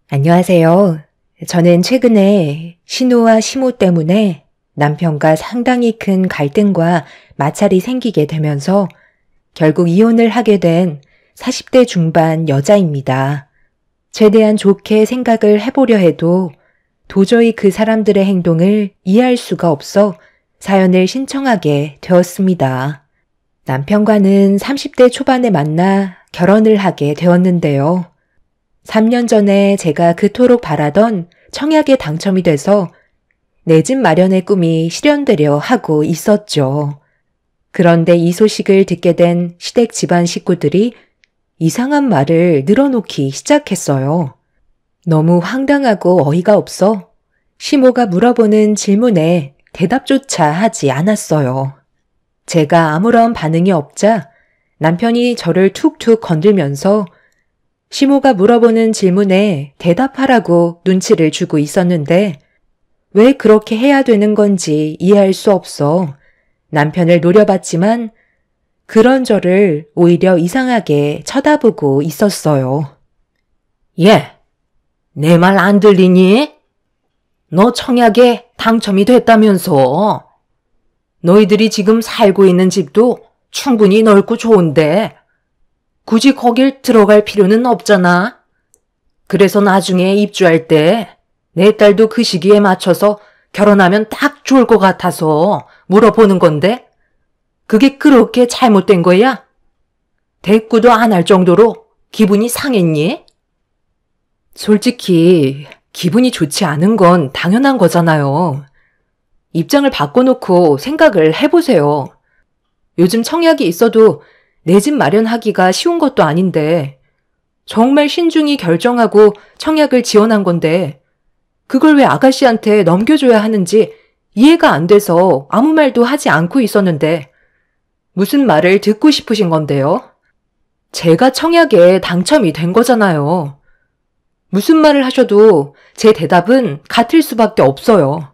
안녕하세요. 저는 최근에 신우와 시모 때문에 남편과 상당히 큰 갈등과 마찰이 생기게 되면서 결국 이혼을 하게 된 40대 중반 여자입니다. 최대한 좋게 생각을 해보려 해도 도저히 그 사람들의 행동을 이해할 수가 없어 사연을 신청하게 되었습니다. 남편과는 30대 초반에 만나 결혼을 하게 되었는데요. 3년 전에 제가 그토록 바라던 청약에 당첨이 돼서 내 집 마련의 꿈이 실현되려 하고 있었죠. 그런데 이 소식을 듣게 된 시댁 집안 식구들이 이상한 말을 늘어놓기 시작했어요. 너무 황당하고 어이가 없어 시모가 물어보는 질문에 대답조차 하지 않았어요. 제가 아무런 반응이 없자 남편이 저를 툭툭 건들면서 시모가 물어보는 질문에 대답하라고 눈치를 주고 있었는데 왜 그렇게 해야 되는 건지 이해할 수 없어 남편을 노려봤지만 그런 저를 오히려 이상하게 쳐다보고 있었어요. 얘, 내 말 안 들리니? 너 청약에 당첨이 됐다면서. 너희들이 지금 살고 있는 집도 충분히 넓고 좋은데 굳이 거길 들어갈 필요는 없잖아. 그래서 나중에 입주할 때 내 딸도 그 시기에 맞춰서 결혼하면 딱 좋을 것 같아서 물어보는 건데 그게 그렇게 잘못된 거야? 대꾸도 안 할 정도로 기분이 상했니? 솔직히 기분이 좋지 않은 건 당연한 거잖아요. 입장을 바꿔놓고 생각을 해보세요. 요즘 청약이 있어도 내 집 마련하기가 쉬운 것도 아닌데 정말 신중히 결정하고 청약을 지원한 건데 그걸 왜 아가씨한테 넘겨줘야 하는지 이해가 안 돼서 아무 말도 하지 않고 있었는데 무슨 말을 듣고 싶으신 건데요? 제가 청약에 당첨이 된 거잖아요. 무슨 말을 하셔도 제 대답은 같을 수밖에 없어요.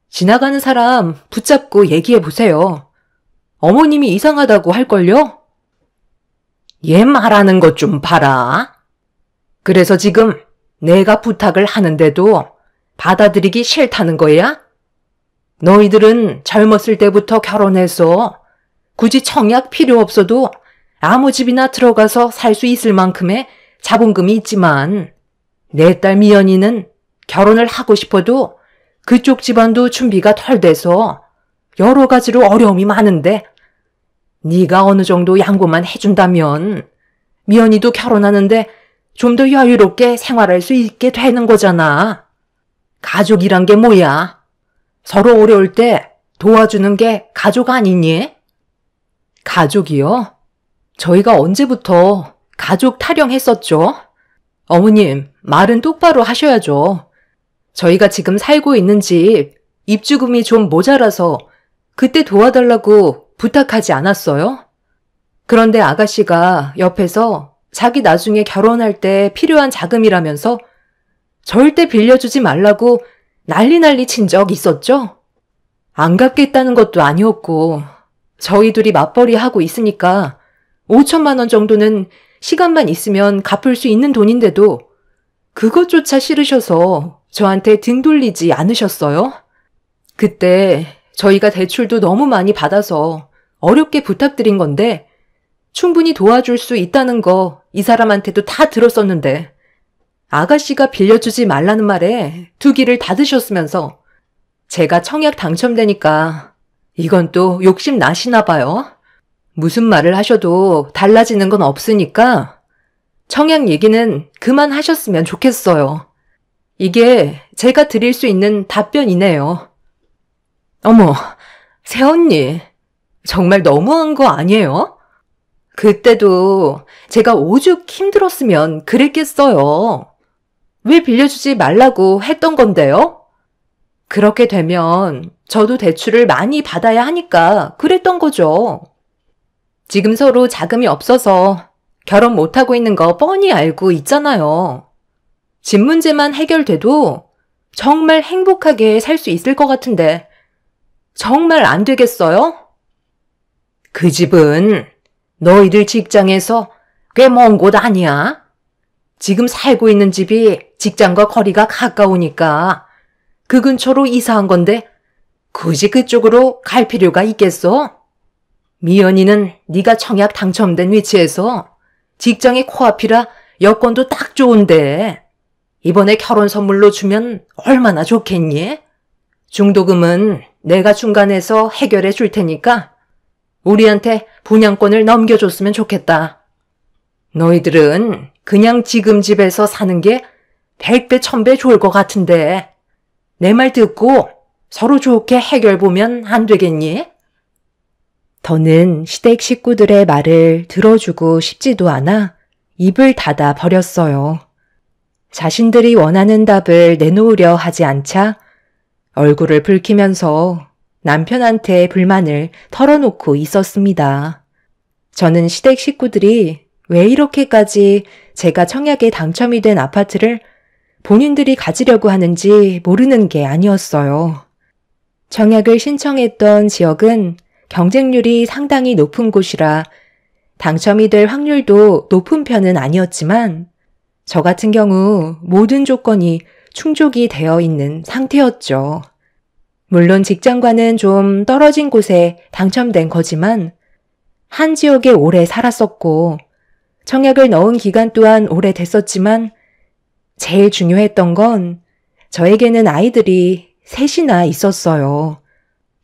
지나가는 사람 붙잡고 얘기해 보세요. 어머님이 이상하다고 할걸요? 얘 말하는 것 좀 봐라. 그래서 지금 내가 부탁을 하는데도 받아들이기 싫다는 거야? 너희들은 젊었을 때부터 결혼해서 굳이 청약 필요 없어도 아무 집이나 들어가서 살 수 있을 만큼의 자본금이 있지만 내 딸 미연이는 결혼을 하고 싶어도 그쪽 집안도 준비가 덜 돼서 여러 가지로 어려움이 많은데 네가 어느 정도 양보만 해준다면 미연이도 결혼하는데 좀 더 여유롭게 생활할 수 있게 되는 거잖아. 가족이란 게 뭐야? 서로 어려울 때 도와주는 게 가족 아니니? 가족이요? 저희가 언제부터 가족 타령했었죠? 어머님, 말은 똑바로 하셔야죠. 저희가 지금 살고 있는 집 입주금이 좀 모자라서 그때 도와달라고 부탁하지 않았어요? 그런데 아가씨가 옆에서 자기 나중에 결혼할 때 필요한 자금이라면서 절대 빌려주지 말라고 난리 친 적 있었죠? 안 갚겠다는 것도 아니었고 저희 둘이 맞벌이 하고 있으니까 5천만 원 정도는 시간만 있으면 갚을 수 있는 돈인데도 그것조차 싫으셔서 저한테 등 돌리지 않으셨어요? 그때 저희가 대출도 너무 많이 받아서 어렵게 부탁드린 건데 충분히 도와줄 수 있다는 거 이 사람한테도 다 들었었는데 아가씨가 빌려주지 말라는 말에 두 귀를 닫으셨으면서 제가 청약 당첨되니까 이건 또 욕심 나시나 봐요. 무슨 말을 하셔도 달라지는 건 없으니까 청약 얘기는 그만하셨으면 좋겠어요. 이게 제가 드릴 수 있는 답변이네요. 어머, 새언니, 정말 너무한 거 아니에요? 그때도 제가 오죽 힘들었으면 그랬겠어요. 왜 빌려주지 말라고 했던 건데요? 그렇게 되면 저도 대출을 많이 받아야 하니까 그랬던 거죠. 지금 서로 자금이 없어서 결혼 못하고 있는 거 뻔히 알고 있잖아요. 집 문제만 해결돼도 정말 행복하게 살 수 있을 것 같은데 정말 안 되겠어요? 그 집은 너희들 직장에서 꽤 먼 곳 아니야? 지금 살고 있는 집이 직장과 거리가 가까우니까 그 근처로 이사한 건데 굳이 그쪽으로 갈 필요가 있겠어? 미연이는 네가 청약 당첨된 위치에서 직장이 코앞이라 여건도 딱 좋은데 이번에 결혼 선물로 주면 얼마나 좋겠니? 중도금은 내가 중간에서 해결해 줄 테니까 우리한테 분양권을 넘겨줬으면 좋겠다. 너희들은 그냥 지금 집에서 사는 게 100배 1000배 좋을 것 같은데 내 말 듣고 서로 좋게 해결 보면 안 되겠니? 더는 시댁 식구들의 말을 들어주고 싶지도 않아 입을 닫아 버렸어요. 자신들이 원하는 답을 내놓으려 하지 않자 얼굴을 붉히면서 남편한테 불만을 털어놓고 있었습니다. 저는 시댁 식구들이 왜 이렇게까지 제가 청약에 당첨이 된 아파트를 본인들이 가지려고 하는지 모르는 게 아니었어요. 청약을 신청했던 지역은 경쟁률이 상당히 높은 곳이라 당첨이 될 확률도 높은 편은 아니었지만 저 같은 경우 모든 조건이 충족이 되어 있는 상태였죠. 물론 직장과는 좀 떨어진 곳에 당첨된 거지만 한 지역에 오래 살았었고 청약을 넣은 기간 또한 오래됐었지만 제일 중요했던 건 저에게는 아이들이 셋이나 있었어요.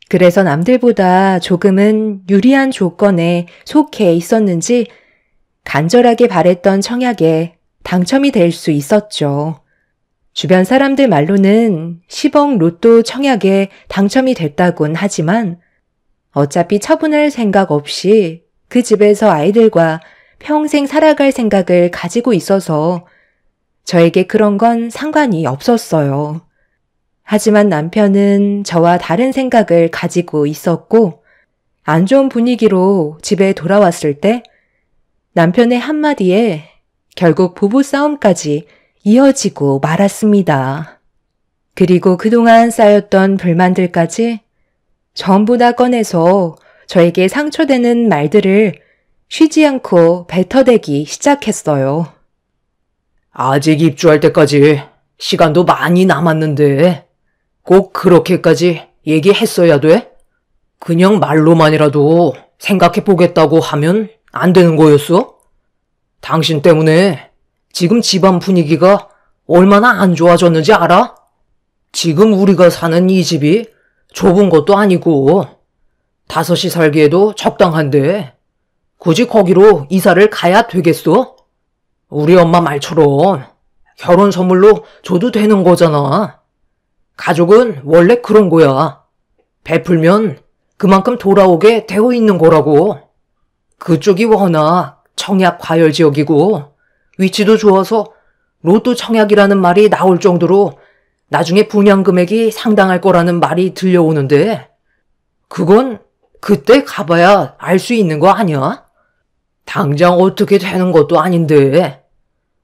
그래서 남들보다 조금은 유리한 조건에 속해 있었는지 간절하게 바랬던 청약에 당첨이 될 수 있었죠. 주변 사람들 말로는 10억 로또 청약에 당첨이 됐다곤 하지만 어차피 처분할 생각 없이 그 집에서 아이들과 평생 살아갈 생각을 가지고 있어서 저에게 그런 건 상관이 없었어요. 하지만 남편은 저와 다른 생각을 가지고 있었고 안 좋은 분위기로 집에 돌아왔을 때 남편의 한마디에 결국 부부싸움까지 이어지고 말았습니다. 그리고 그동안 쌓였던 불만들까지 전부 다 꺼내서 저에게 상처되는 말들을 쉬지 않고 뱉어대기 시작했어요. 아직 입주할 때까지 시간도 많이 남았는데 꼭 그렇게까지 얘기했어야 돼? 그냥 말로만이라도 생각해보겠다고 하면 안 되는 거였어? 당신 때문에 지금 집안 분위기가 얼마나 안 좋아졌는지 알아? 지금 우리가 사는 이 집이 좁은 것도 아니고 5이 살기에도 적당한데 굳이 거기로 이사를 가야 되겠어? 우리 엄마 말처럼 결혼 선물로 줘도 되는 거잖아. 가족은 원래 그런 거야. 베풀면 그만큼 돌아오게 되어 있는 거라고. 그쪽이 워낙 청약 과열 지역이고 위치도 좋아서 로또 청약이라는 말이 나올 정도로 나중에 분양 금액이 상당할 거라는 말이 들려오는데 그건 그때 가봐야 알 수 있는 거 아니야? 당장 어떻게 되는 것도 아닌데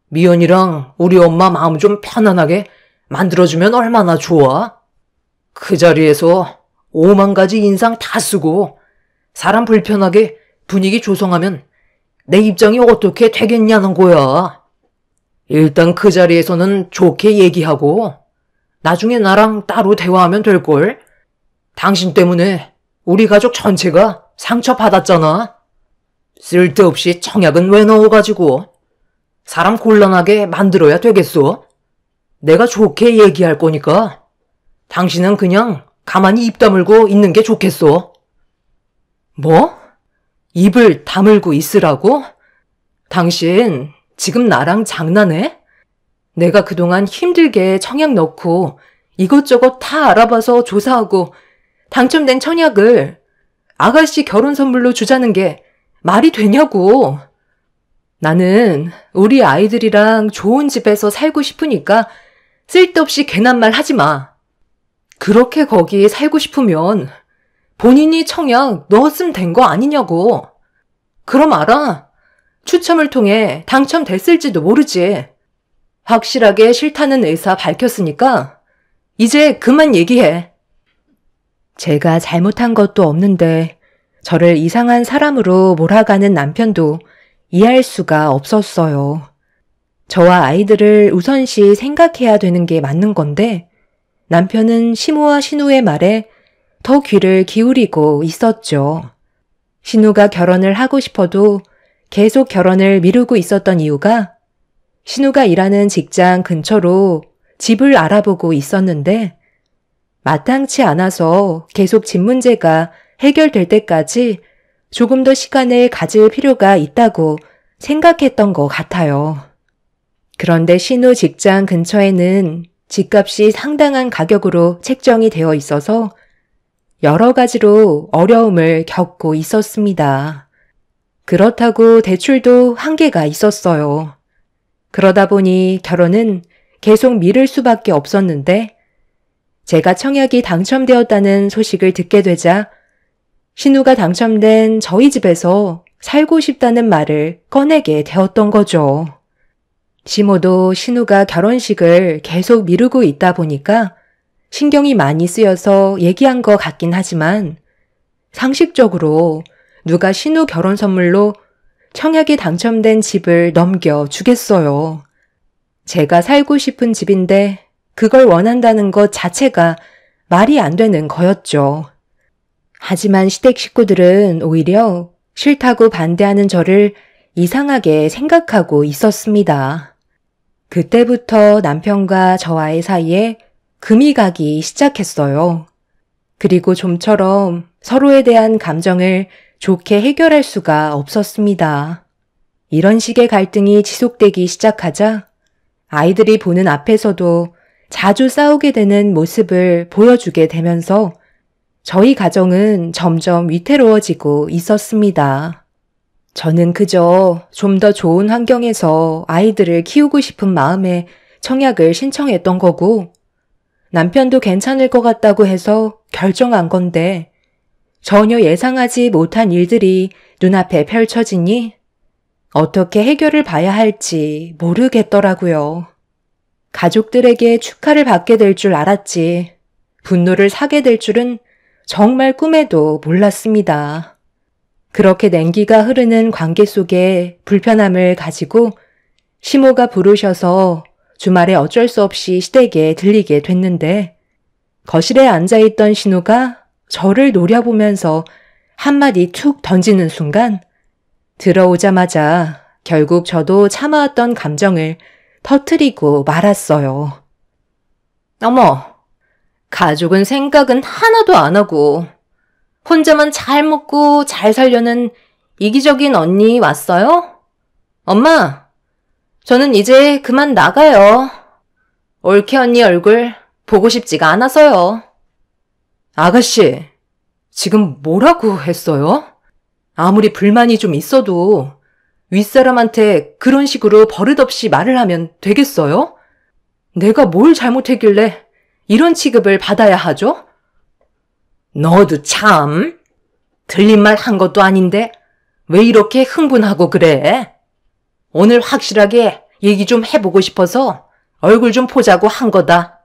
미연이랑 우리 엄마 마음 좀 편안하게 만들어주면 얼마나 좋아? 그 자리에서 5만 가지 인상 다 쓰고 사람 불편하게 분위기 조성하면 내 입장이 어떻게 되겠냐는 거야. 일단 그 자리에서는 좋게 얘기하고 나중에 나랑 따로 대화하면 될걸. 당신 때문에 우리 가족 전체가 상처받았잖아. 쓸데없이 청약은 왜 넣어가지고 사람 곤란하게 만들어야 되겠어? 내가 좋게 얘기할 거니까 당신은 그냥 가만히 입 다물고 있는 게 좋겠어. 뭐? 입을 다물고 있으라고? 당신 지금 나랑 장난해? 내가 그동안 힘들게 청약 넣고 이것저것 다 알아봐서 조사하고 당첨된 청약을 아가씨 결혼 선물로 주자는 게 말이 되냐고. 나는 우리 아이들이랑 좋은 집에서 살고 싶으니까 쓸데없이 괜한 말 하지 마. 그렇게 거기 살고 싶으면 본인이 청약 넣었으면 된 거 아니냐고. 그럼 알아. 추첨을 통해 당첨됐을지도 모르지. 확실하게 싫다는 의사 밝혔으니까 이제 그만 얘기해. 제가 잘못한 것도 없는데 저를 이상한 사람으로 몰아가는 남편도 이해할 수가 없었어요. 저와 아이들을 우선시 생각해야 되는 게 맞는 건데 남편은 시모와 신우의 말에 더 귀를 기울이고 있었죠. 신우가 결혼을 하고 싶어도 계속 결혼을 미루고 있었던 이유가 신우가 일하는 직장 근처로 집을 알아보고 있었는데 마땅치 않아서 계속 집 문제가 해결될 때까지 조금 더 시간을 가질 필요가 있다고 생각했던 것 같아요. 그런데 신우 직장 근처에는 집값이 상당한 가격으로 책정이 되어 있어서 여러 가지로 어려움을 겪고 있었습니다. 그렇다고 대출도 한계가 있었어요. 그러다 보니 결혼은 계속 미룰 수밖에 없었는데 제가 청약이 당첨되었다는 소식을 듣게 되자 신우가 당첨된 저희 집에서 살고 싶다는 말을 꺼내게 되었던 거죠. 시모도 신우가 결혼식을 계속 미루고 있다 보니까 신경이 많이 쓰여서 얘기한 것 같긴 하지만 상식적으로 누가 신우 결혼 선물로 청약이 당첨된 집을 넘겨주겠어요. 제가 살고 싶은 집인데 그걸 원한다는 것 자체가 말이 안 되는 거였죠. 하지만 시댁 식구들은 오히려 싫다고 반대하는 저를 이상하게 생각하고 있었습니다. 그때부터 남편과 저와의 사이에 금이 가기 시작했어요. 그리고 좀처럼 서로에 대한 감정을 좋게 해결할 수가 없었습니다. 이런 식의 갈등이 지속되기 시작하자 아이들이 보는 앞에서도 자주 싸우게 되는 모습을 보여주게 되면서 저희 가정은 점점 위태로워지고 있었습니다. 저는 그저 좀 더 좋은 환경에서 아이들을 키우고 싶은 마음에 청약을 신청했던 거고 남편도 괜찮을 것 같다고 해서 결정한 건데 전혀 예상하지 못한 일들이 눈앞에 펼쳐지니 어떻게 해결을 봐야 할지 모르겠더라고요. 가족들에게 축하를 받게 될 줄 알았지 분노를 사게 될 줄은 정말 꿈에도 몰랐습니다. 그렇게 냉기가 흐르는 관계 속에 불편함을 가지고 시모가 부르셔서 주말에 어쩔 수 없이 시댁에 들리게 됐는데 거실에 앉아있던 신우가 저를 노려보면서 한마디 툭 던지는 순간 들어오자마자 결국 저도 참아왔던 감정을 터뜨리고 말았어요. 어머, 가족은 생각은 하나도 안 하고 혼자만 잘 먹고 잘 살려는 이기적인 언니 왔어요? 엄마, 저는 이제 그만 나가요. 올케 언니 얼굴 보고 싶지가 않아서요. 아가씨, 지금 뭐라고 했어요? 아무리 불만이 좀 있어도 윗사람한테 그런 식으로 버릇없이 말을 하면 되겠어요? 내가 뭘 잘못했길래 이런 취급을 받아야 하죠? 너도 참 틀린 말 한 것도 아닌데 왜 이렇게 흥분하고 그래? 오늘 확실하게 얘기 좀 해보고 싶어서 얼굴 좀 보자고 한 거다.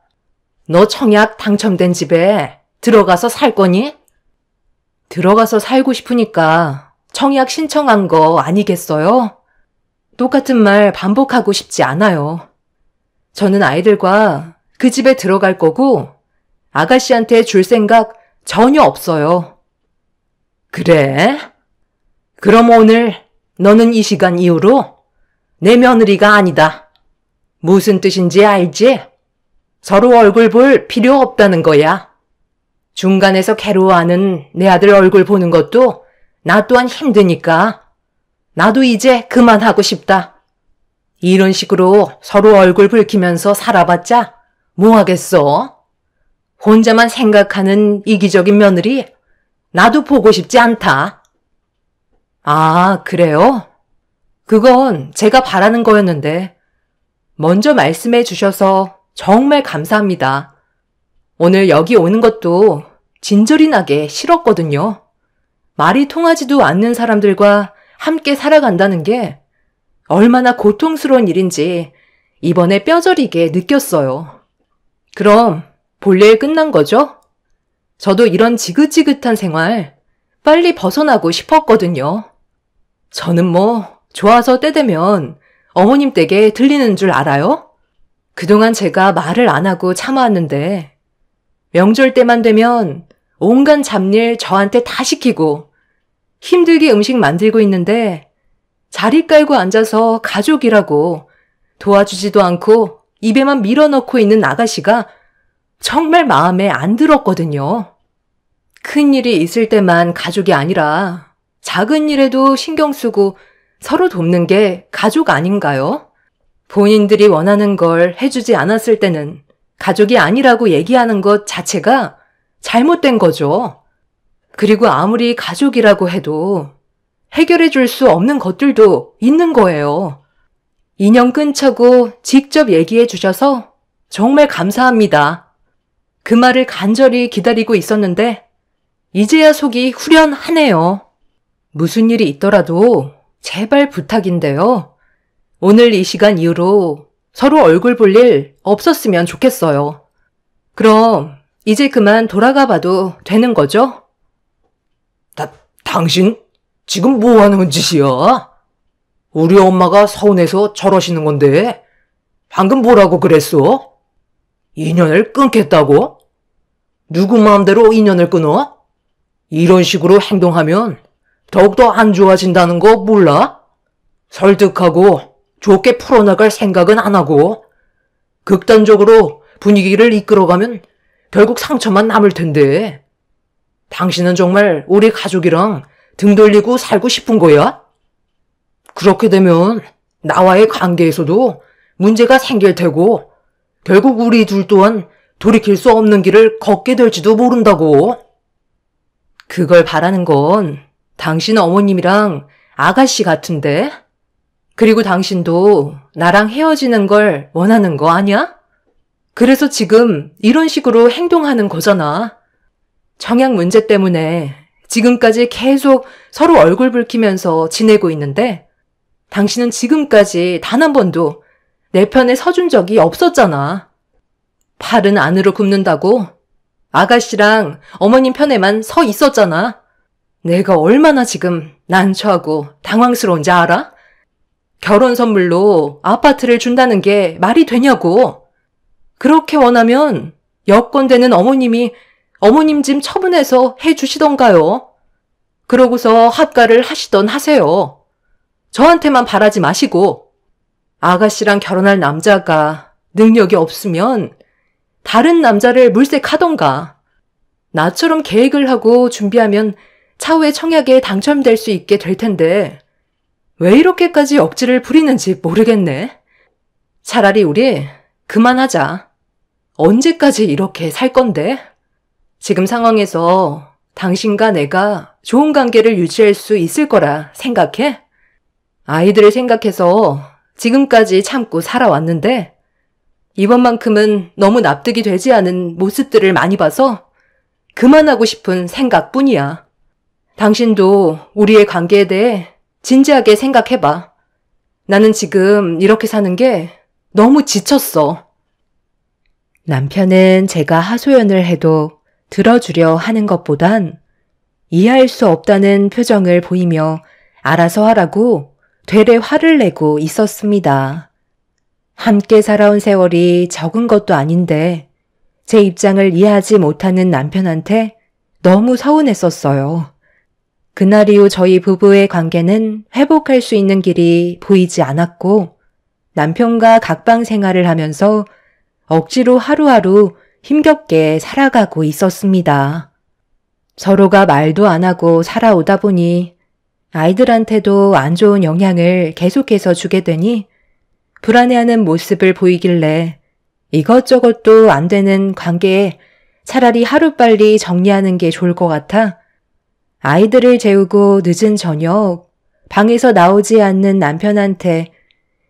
너 청약 당첨된 집에 들어가서 살 거니? 들어가서 살고 싶으니까 청약 신청한 거 아니겠어요? 똑같은 말 반복하고 싶지 않아요. 저는 아이들과 그 집에 들어갈 거고 아가씨한테 줄 생각 전혀 없어요. 그래? 그럼 오늘 너는 이 시간 이후로 내 며느리가 아니다. 무슨 뜻인지 알지? 서로 얼굴 볼 필요 없다는 거야. 중간에서 괴로워하는 내 아들 얼굴 보는 것도 나 또한 힘드니까 나도 이제 그만하고 싶다. 이런 식으로 서로 얼굴 붉히면서 살아봤자 뭐 하겠어? 혼자만 생각하는 이기적인 며느리 나도 보고 싶지 않다. 아, 그래요? 그건 제가 바라는 거였는데 먼저 말씀해 주셔서 정말 감사합니다. 오늘 여기 오는 것도 진절이 나게 싫었거든요. 말이 통하지도 않는 사람들과 함께 살아간다는 게 얼마나 고통스러운 일인지 이번에 뼈저리게 느꼈어요. 그럼 볼일 끝난 거죠? 저도 이런 지긋지긋한 생활 빨리 벗어나고 싶었거든요. 저는 뭐 좋아서 때 되면 어머님 댁에 들리는 줄 알아요? 그동안 제가 말을 안 하고 참아왔는데 명절 때만 되면 온갖 잡일 저한테 다 시키고 힘들게 음식 만들고 있는데 자리 깔고 앉아서 가족이라고 도와주지도 않고 입에만 밀어넣고 있는 아가씨가 정말 마음에 안 들었거든요. 큰일이 있을 때만 가족이 아니라 작은 일에도 신경 쓰고 서로 돕는 게 가족 아닌가요? 본인들이 원하는 걸 해주지 않았을 때는 가족이 아니라고 얘기하는 것 자체가 잘못된 거죠. 그리고 아무리 가족이라고 해도 해결해 줄 수 없는 것들도 있는 거예요. 인연 끊자고 직접 얘기해 주셔서 정말 감사합니다. 그 말을 간절히 기다리고 있었는데 이제야 속이 후련하네요. 무슨 일이 있더라도 제발 부탁인데요. 오늘 이 시간 이후로 서로 얼굴 볼 일 없었으면 좋겠어요. 그럼 이제 그만 돌아가 봐도 되는 거죠? 당신 지금 뭐 하는 짓이야? 우리 엄마가 서운해서 저러시는 건데 방금 뭐라고 그랬어? 인연을 끊겠다고? 누구 마음대로 인연을 끊어? 이런 식으로 행동하면 더욱더 안 좋아진다는 거 몰라? 설득하고 좋게 풀어나갈 생각은 안 하고 극단적으로 분위기를 이끌어가면 결국 상처만 남을 텐데 당신은 정말 우리 가족이랑 등 돌리고 살고 싶은 거야? 그렇게 되면 나와의 관계에서도 문제가 생길 테고 결국 우리 둘 또한 돌이킬 수 없는 길을 걷게 될지도 모른다고. 그걸 바라는 건 당신 어머님이랑 아가씨 같은데? 그리고 당신도 나랑 헤어지는 걸 원하는 거 아니야? 그래서 지금 이런 식으로 행동하는 거잖아. 청약 문제 때문에 지금까지 계속 서로 얼굴 붉히면서 지내고 있는데 당신은 지금까지 단 한 번도 내 편에 서준 적이 없었잖아. 팔은 안으로 굽는다고 아가씨랑 어머님 편에만 서 있었잖아. 내가 얼마나 지금 난처하고 당황스러운지 알아? 결혼 선물로 아파트를 준다는 게 말이 되냐고. 그렇게 원하면 여건되는 어머님이 어머님 짐 처분해서 해주시던가요. 그러고서 합가를 하시던 하세요. 저한테만 바라지 마시고 아가씨랑 결혼할 남자가 능력이 없으면 다른 남자를 물색하던가. 나처럼 계획을 하고 준비하면 차후에 청약에 당첨될 수 있게 될 텐데 왜 이렇게까지 억지를 부리는지 모르겠네. 차라리 우리 그만하자. 언제까지 이렇게 살 건데? 지금 상황에서 당신과 내가 좋은 관계를 유지할 수 있을 거라 생각해? 아이들을 생각해서 지금까지 참고 살아왔는데 이번만큼은 너무 납득이 되지 않은 모습들을 많이 봐서 그만하고 싶은 생각뿐이야. 당신도 우리의 관계에 대해 진지하게 생각해봐. 나는 지금 이렇게 사는 게 너무 지쳤어. 남편은 제가 하소연을 해도 들어주려 하는 것보단 이해할 수 없다는 표정을 보이며 알아서 하라고 되레 화를 내고 있었습니다. 함께 살아온 세월이 적은 것도 아닌데 제 입장을 이해하지 못하는 남편한테 너무 서운했었어요. 그날 이후 저희 부부의 관계는 회복할 수 있는 길이 보이지 않았고 남편과 각방 생활을 하면서 억지로 하루하루 힘겹게 살아가고 있었습니다. 서로가 말도 안 하고 살아오다 보니 아이들한테도 안 좋은 영향을 계속해서 주게 되니 불안해하는 모습을 보이길래 이것저것도 안 되는 관계에 차라리 하루빨리 정리하는 게 좋을 것 같아 아이들을 재우고 늦은 저녁 방에서 나오지 않는 남편한테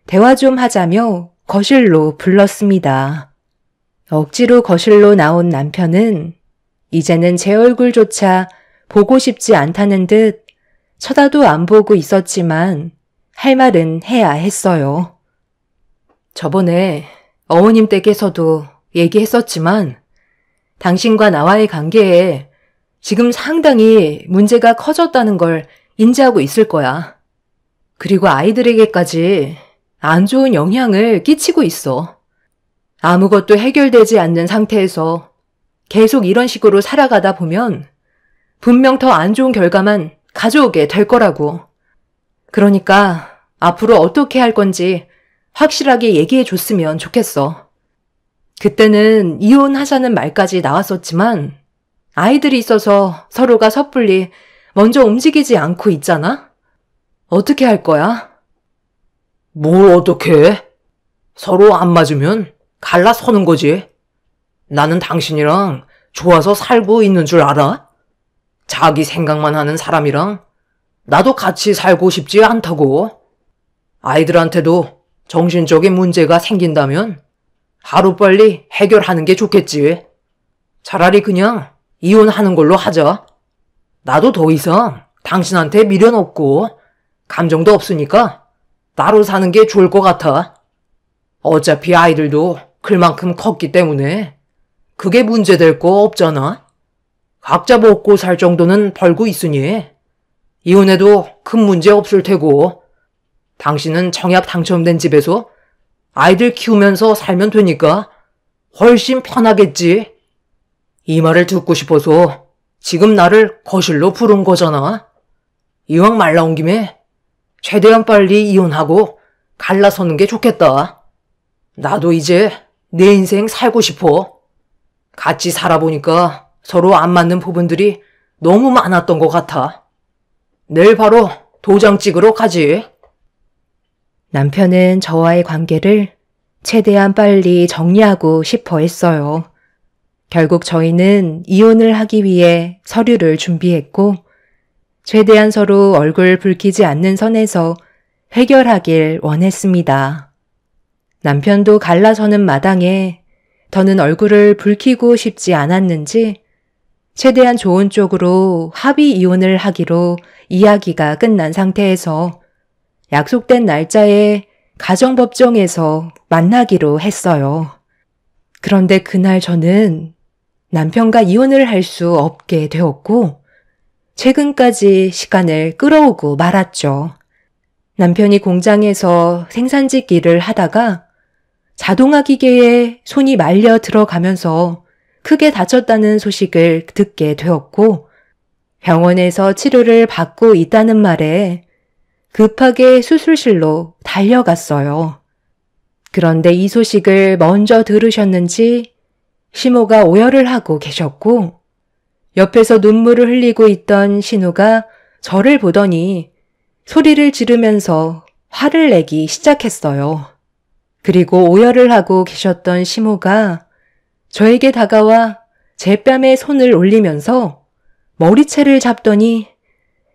대화 좀 하자며 거실로 불렀습니다. 억지로 거실로 나온 남편은 이제는 제 얼굴조차 보고 싶지 않다는 듯 쳐다도 안 보고 있었지만 할 말은 해야 했어요. 저번에 어머님 댁에서도 얘기했었지만 당신과 나와의 관계에 지금 상당히 문제가 커졌다는 걸 인지하고 있을 거야. 그리고 아이들에게까지 안 좋은 영향을 끼치고 있어. 아무것도 해결되지 않는 상태에서 계속 이런 식으로 살아가다 보면 분명 더 안 좋은 결과만 가져오게 될 거라고. 그러니까 앞으로 어떻게 할 건지 확실하게 얘기해 줬으면 좋겠어. 그때는 이혼하자는 말까지 나왔었지만 아이들이 있어서 서로가 섣불리 먼저 움직이지 않고 있잖아? 어떻게 할 거야? 뭘 어떻게 해? 서로 안 맞으면 갈라서는 거지. 나는 당신이랑 좋아서 살고 있는 줄 알아? 자기 생각만 하는 사람이랑 나도 같이 살고 싶지 않다고. 아이들한테도 정신적인 문제가 생긴다면 하루빨리 해결하는 게 좋겠지. 차라리 그냥 이혼하는 걸로 하자. 나도 더 이상 당신한테 미련 없고 감정도 없으니까 따로 사는 게 좋을 것 같아. 어차피 아이들도 클만큼 컸기 때문에 그게 문제될 거 없잖아. 각자 먹고 살 정도는 벌고 있으니 이혼해도 큰 문제 없을 테고 당신은 청약 당첨된 집에서 아이들 키우면서 살면 되니까 훨씬 편하겠지. 이 말을 듣고 싶어서 지금 나를 거실로 부른 거잖아. 이왕 말 나온 김에 최대한 빨리 이혼하고 갈라서는 게 좋겠다. 나도 이제 내 인생 살고 싶어. 같이 살아보니까 서로 안 맞는 부분들이 너무 많았던 것 같아. 내일 바로 도장 찍으러 가지. 남편은 저와의 관계를 최대한 빨리 정리하고 싶어 했어요. 결국 저희는 이혼을 하기 위해 서류를 준비했고 최대한 서로 얼굴 붉히지 않는 선에서 해결하길 원했습니다. 남편도 갈라서는 마당에 더는 얼굴을 붉히고 싶지 않았는지 최대한 좋은 쪽으로 합의 이혼을 하기로 이야기가 끝난 상태에서 약속된 날짜에 가정법정에서 만나기로 했어요. 그런데 그날 저는 남편과 이혼을 할 수 없게 되었고 최근까지 시간을 끌어오고 말았죠. 남편이 공장에서 생산직 일을 하다가 자동화 기계에 손이 말려 들어가면서 크게 다쳤다는 소식을 듣게 되었고 병원에서 치료를 받고 있다는 말에 급하게 수술실로 달려갔어요. 그런데 이 소식을 먼저 들으셨는지 시모가 오열을 하고 계셨고 옆에서 눈물을 흘리고 있던 신우가 저를 보더니 소리를 지르면서 화를 내기 시작했어요. 그리고 오열을 하고 계셨던 시모가 저에게 다가와 제 뺨에 손을 올리면서 머리채를 잡더니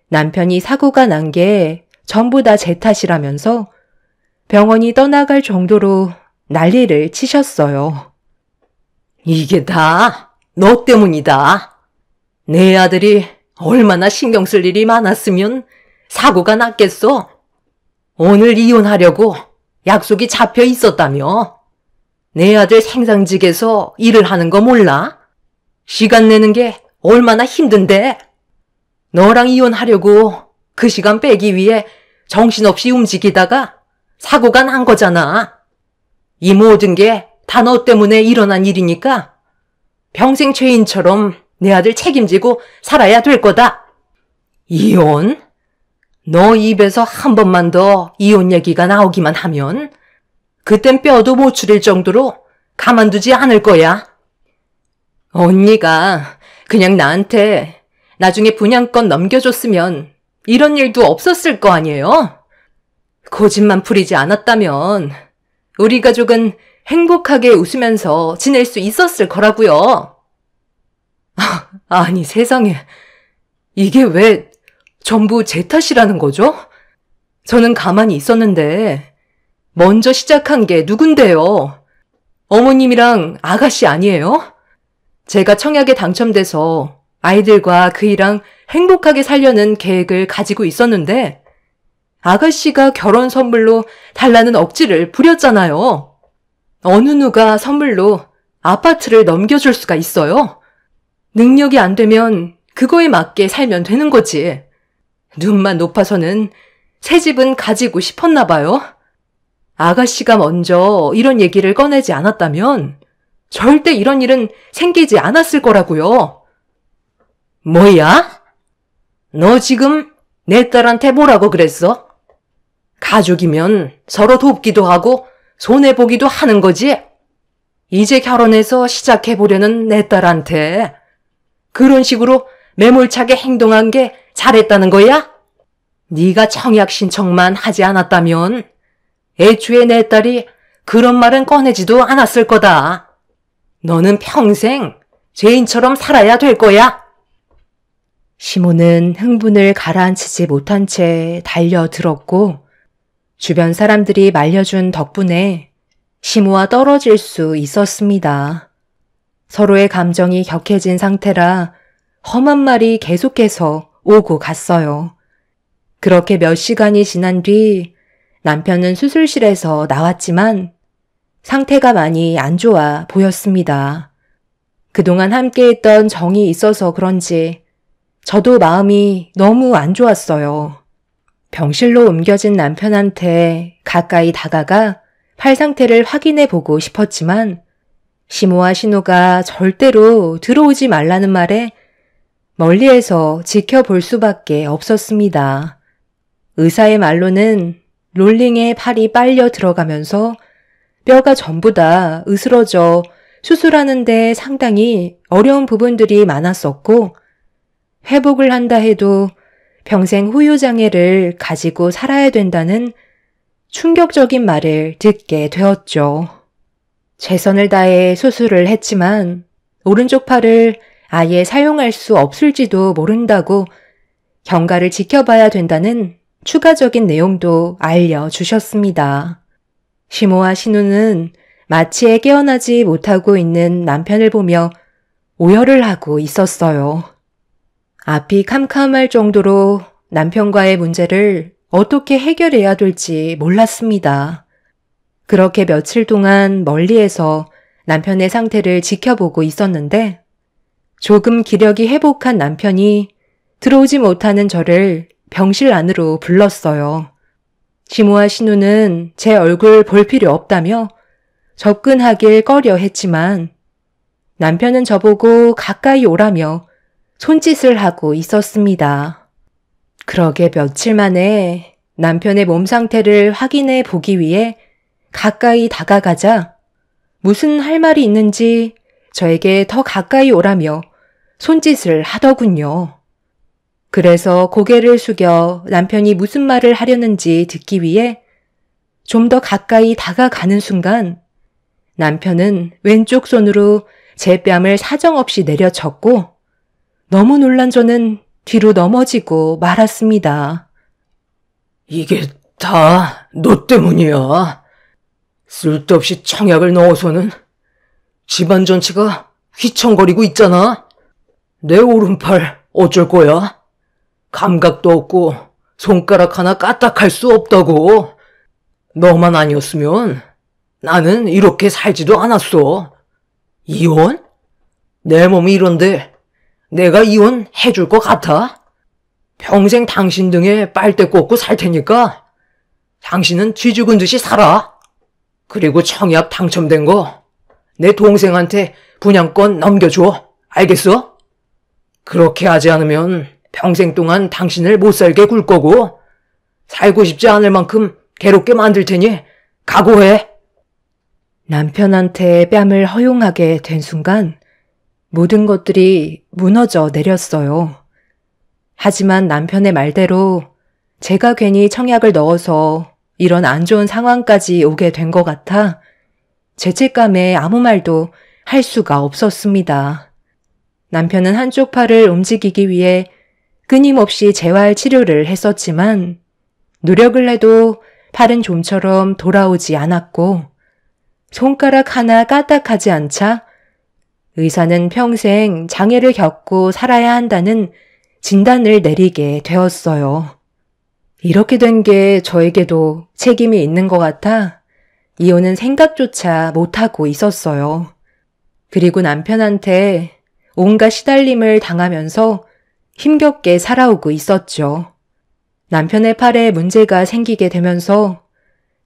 남편이 사고가 난 게 전부 다 제 탓이라면서 병원이 떠나갈 정도로 난리를 치셨어요. 이게 다 너 때문이다. 내 아들이 얼마나 신경 쓸 일이 많았으면 사고가 났겠어. 오늘 이혼하려고 약속이 잡혀 있었다며. 내 아들 생산직에서 일을 하는 거 몰라? 시간 내는 게 얼마나 힘든데. 너랑 이혼하려고 그 시간 빼기 위해 정신없이 움직이다가 사고가 난 거잖아. 이 모든 게 다 너 때문에 일어난 일이니까 평생 죄인처럼 내 아들 책임지고 살아야 될 거다. 이혼? 너 입에서 한 번만 더 이혼 얘기가 나오기만 하면 그땐 뼈도 못 추릴 정도로 가만두지 않을 거야. 언니가 그냥 나한테 나중에 분양권 넘겨줬으면 이런 일도 없었을 거 아니에요? 고집만 부리지 않았다면 우리 가족은 행복하게 웃으면서 지낼 수 있었을 거라고요. 아니 세상에, 이게 왜 전부 제 탓이라는 거죠? 저는 가만히 있었는데 먼저 시작한 게 누군데요? 어머님이랑 아가씨 아니에요? 제가 청약에 당첨돼서 아이들과 그이랑 행복하게 살려는 계획을 가지고 있었는데 아가씨가 결혼 선물로 달라는 억지를 부렸잖아요. 어느 누가 선물로 아파트를 넘겨줄 수가 있어요? 능력이 안 되면 그거에 맞게 살면 되는 거지. 눈만 높아서는 새 집은 가지고 싶었나 봐요. 아가씨가 먼저 이런 얘기를 꺼내지 않았다면 절대 이런 일은 생기지 않았을 거라고요. 뭐야? 너 지금 내 딸한테 뭐라고 그랬어? 가족이면 서로 돕기도 하고 손해보기도 하는 거지? 이제 결혼해서 시작해보려는 내 딸한테 그런 식으로 매몰차게 행동한 게 잘했다는 거야? 네가 청약 신청만 하지 않았다면 애초에 내 딸이 그런 말은 꺼내지도 않았을 거다. 너는 평생 죄인처럼 살아야 될 거야. 시모는 흥분을 가라앉히지 못한 채 달려들었고 주변 사람들이 말려준 덕분에 시모와 떨어질 수 있었습니다. 서로의 감정이 격해진 상태라 험한 말이 계속해서 오고 갔어요. 그렇게 몇 시간이 지난 뒤 남편은 수술실에서 나왔지만 상태가 많이 안 좋아 보였습니다. 그동안 함께했던 정이 있어서 그런지 저도 마음이 너무 안 좋았어요. 병실로 옮겨진 남편한테 가까이 다가가 팔 상태를 확인해 보고 싶었지만 시모와 신호가 절대로 들어오지 말라는 말에 멀리에서 지켜볼 수밖에 없었습니다. 의사의 말로는 롤링에 팔이 빨려 들어가면서 뼈가 전부 다 으스러져 수술하는데 상당히 어려운 부분들이 많았었고 회복을 한다 해도 평생 후유장애를 가지고 살아야 된다는 충격적인 말을 듣게 되었죠. 최선을 다해 수술을 했지만 오른쪽 팔을 아예 사용할 수 없을지도 모른다고 경과를 지켜봐야 된다는 추가적인 내용도 알려주셨습니다. 시모와 신우는 마취에 깨어나지 못하고 있는 남편을 보며 오열을 하고 있었어요. 앞이 캄캄할 정도로 남편과의 문제를 어떻게 해결해야 될지 몰랐습니다. 그렇게 며칠 동안 멀리에서 남편의 상태를 지켜보고 있었는데 조금 기력이 회복한 남편이 들어오지 못하는 저를 병실 안으로 불렀어요. 시모와 신우는 제 얼굴 볼 필요 없다며 접근하길 꺼려 했지만 남편은 저보고 가까이 오라며 손짓을 하고 있었습니다. 그러게 며칠 만에 남편의 몸 상태를 확인해 보기 위해 가까이 다가가자 무슨 할 말이 있는지 저에게 더 가까이 오라며 손짓을 하더군요. 그래서 고개를 숙여 남편이 무슨 말을 하려는지 듣기 위해 좀 더 가까이 다가가는 순간 남편은 왼쪽 손으로 제 뺨을 사정없이 내려쳤고 너무 놀란 저는 뒤로 넘어지고 말았습니다. 이게 다 너 때문이야. 쓸데없이 청약을 넣어서는 집안 전체가 휘청거리고 있잖아. 내 오른팔 어쩔 거야? 감각도 없고 손가락 하나 까딱할 수 없다고. 너만 아니었으면 나는 이렇게 살지도 않았어. 이혼? 내 몸이 이런데 내가 이혼해줄 것 같아? 평생 당신 등에 빨대 꽂고 살 테니까 당신은 쥐죽은 듯이 살아. 그리고 청약 당첨된 거 내 동생한테 분양권 넘겨줘. 알겠어? 그렇게 하지 않으면 평생 동안 당신을 못 살게 굴 거고 살고 싶지 않을 만큼 괴롭게 만들 테니 각오해. 남편한테 뺨을 허용하게 된 순간 모든 것들이 무너져 내렸어요. 하지만 남편의 말대로 제가 괜히 청약을 넣어서 이런 안 좋은 상황까지 오게 된 것 같아 죄책감에 아무 말도 할 수가 없었습니다. 남편은 한쪽 팔을 움직이기 위해 끊임없이 재활 치료를 했었지만 노력을 해도 팔은 좀처럼 돌아오지 않았고 손가락 하나 까딱하지 않자 의사는 평생 장애를 겪고 살아야 한다는 진단을 내리게 되었어요. 이렇게 된 게 저에게도 책임이 있는 것 같아 이혼은 생각조차 못하고 있었어요. 그리고 남편한테 온갖 시달림을 당하면서 힘겹게 살아오고 있었죠. 남편의 팔에 문제가 생기게 되면서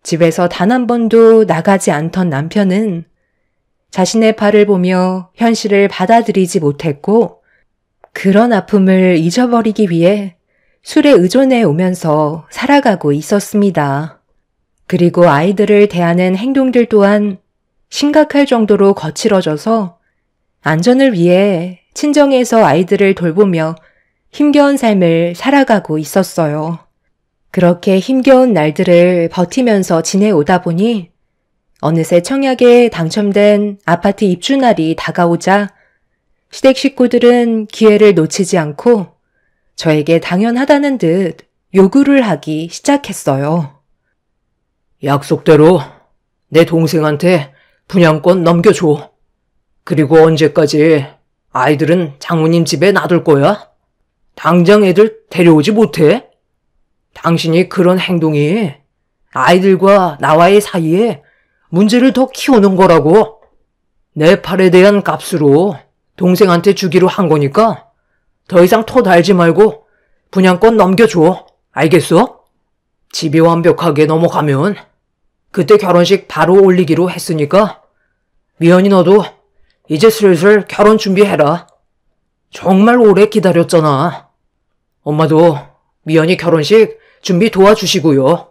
집에서 단 한 번도 나가지 않던 남편은 자신의 팔을 보며 현실을 받아들이지 못했고 그런 아픔을 잊어버리기 위해 술에 의존해 오면서 살아가고 있었습니다. 그리고 아이들을 대하는 행동들 또한 심각할 정도로 거칠어져서 안전을 위해 친정에서 아이들을 돌보며 힘겨운 삶을 살아가고 있었어요. 그렇게 힘겨운 날들을 버티면서 지내오다 보니 어느새 청약에 당첨된 아파트 입주날이 다가오자 시댁 식구들은 기회를 놓치지 않고 저에게 당연하다는 듯 요구를 하기 시작했어요. 약속대로 내 동생한테 분양권 넘겨줘. 그리고 언제까지 아이들은 장모님 집에 놔둘 거야? 당장 애들 데려오지 못해? 당신이 그런 행동이 아이들과 나와의 사이에 문제를 더 키우는 거라고. 내 팔에 대한 값으로 동생한테 주기로 한 거니까 더 이상 토 달지 말고 분양권 넘겨줘. 알겠어? 집이 완벽하게 넘어가면 그때 결혼식 바로 올리기로 했으니까 미연이 너도 이제 슬슬 결혼 준비해라. 정말 오래 기다렸잖아. 엄마도 미연이 결혼식 준비 도와주시고요.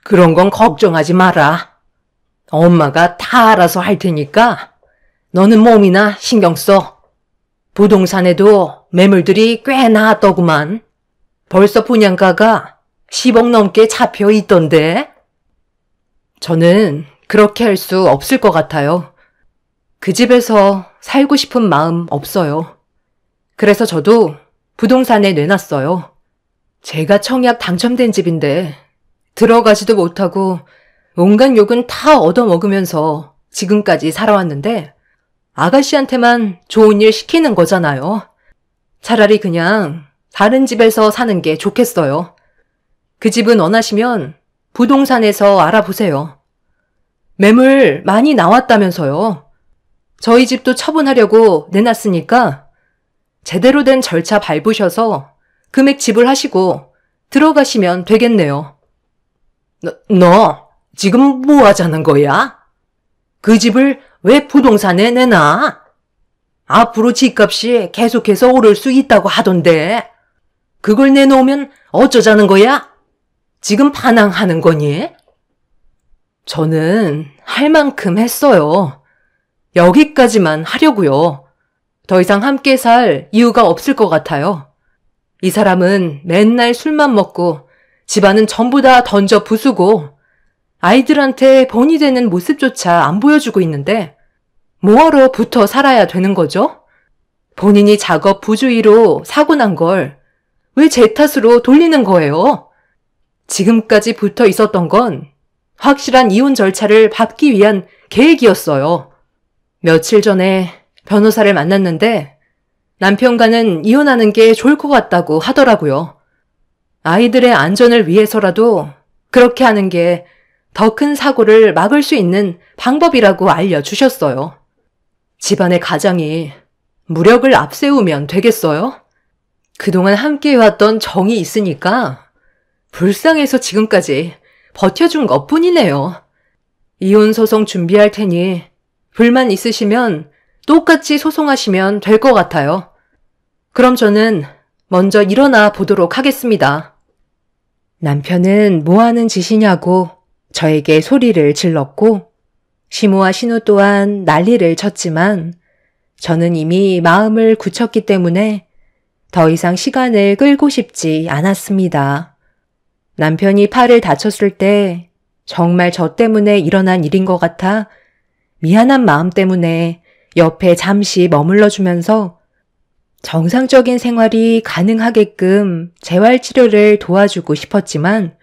그런 건 걱정하지 마라. 엄마가 다 알아서 할 테니까 너는 몸이나 신경 써. 부동산에도 매물들이 꽤 나왔더구만. 벌써 분양가가 10억 넘게 잡혀 있던데. 저는 그렇게 할 수 없을 것 같아요. 그 집에서 살고 싶은 마음 없어요. 그래서 저도 부동산에 내놨어요. 제가 청약 당첨된 집인데 들어가지도 못하고 온갖 욕은 다 얻어먹으면서 지금까지 살아왔는데 아가씨한테만 좋은 일 시키는 거잖아요. 차라리 그냥 다른 집에서 사는 게 좋겠어요. 그 집은 원하시면 부동산에서 알아보세요. 매물 많이 나왔다면서요. 저희 집도 처분하려고 내놨으니까 제대로 된 절차 밟으셔서 금액 지불하시고 들어가시면 되겠네요. 너 지금 뭐 하자는 거야? 그 집을 왜 부동산에 내놔? 앞으로 집값이 계속해서 오를 수 있다고 하던데 그걸 내놓으면 어쩌자는 거야? 지금 반항하는 거니? 저는 할 만큼 했어요. 여기까지만 하려고요. 더 이상 함께 살 이유가 없을 것 같아요. 이 사람은 맨날 술만 먹고 집안은 전부 다 던져 부수고 아이들한테 본이 되는 모습조차 안 보여주고 있는데 뭐하러 붙어 살아야 되는 거죠? 본인이 작업 부주의로 사고 난 걸 왜 제 탓으로 돌리는 거예요? 지금까지 붙어 있었던 건 확실한 이혼 절차를 밟기 위한 계획이었어요. 며칠 전에 변호사를 만났는데 남편과는 이혼하는 게 좋을 것 같다고 하더라고요. 아이들의 안전을 위해서라도 그렇게 하는 게 더 큰 사고를 막을 수 있는 방법이라고 알려주셨어요. 집안의 가장이 무력을 앞세우면 되겠어요? 그동안 함께 해왔던 정이 있으니까 불쌍해서 지금까지 버텨준 것뿐이네요. 이혼 소송 준비할 테니 불만 있으시면 똑같이 소송하시면 될 것 같아요. 그럼 저는 먼저 일어나 보도록 하겠습니다. 남편은 뭐 하는 짓이냐고 저에게 소리를 질렀고 시모와 신우 또한 난리를 쳤지만 저는 이미 마음을 굳혔기 때문에 더 이상 시간을 끌고 싶지 않았습니다. 남편이 팔을 다쳤을 때 정말 저 때문에 일어난 일인 것 같아 미안한 마음 때문에 옆에 잠시 머물러주면서 정상적인 생활이 가능하게끔 재활치료를 도와주고 싶었지만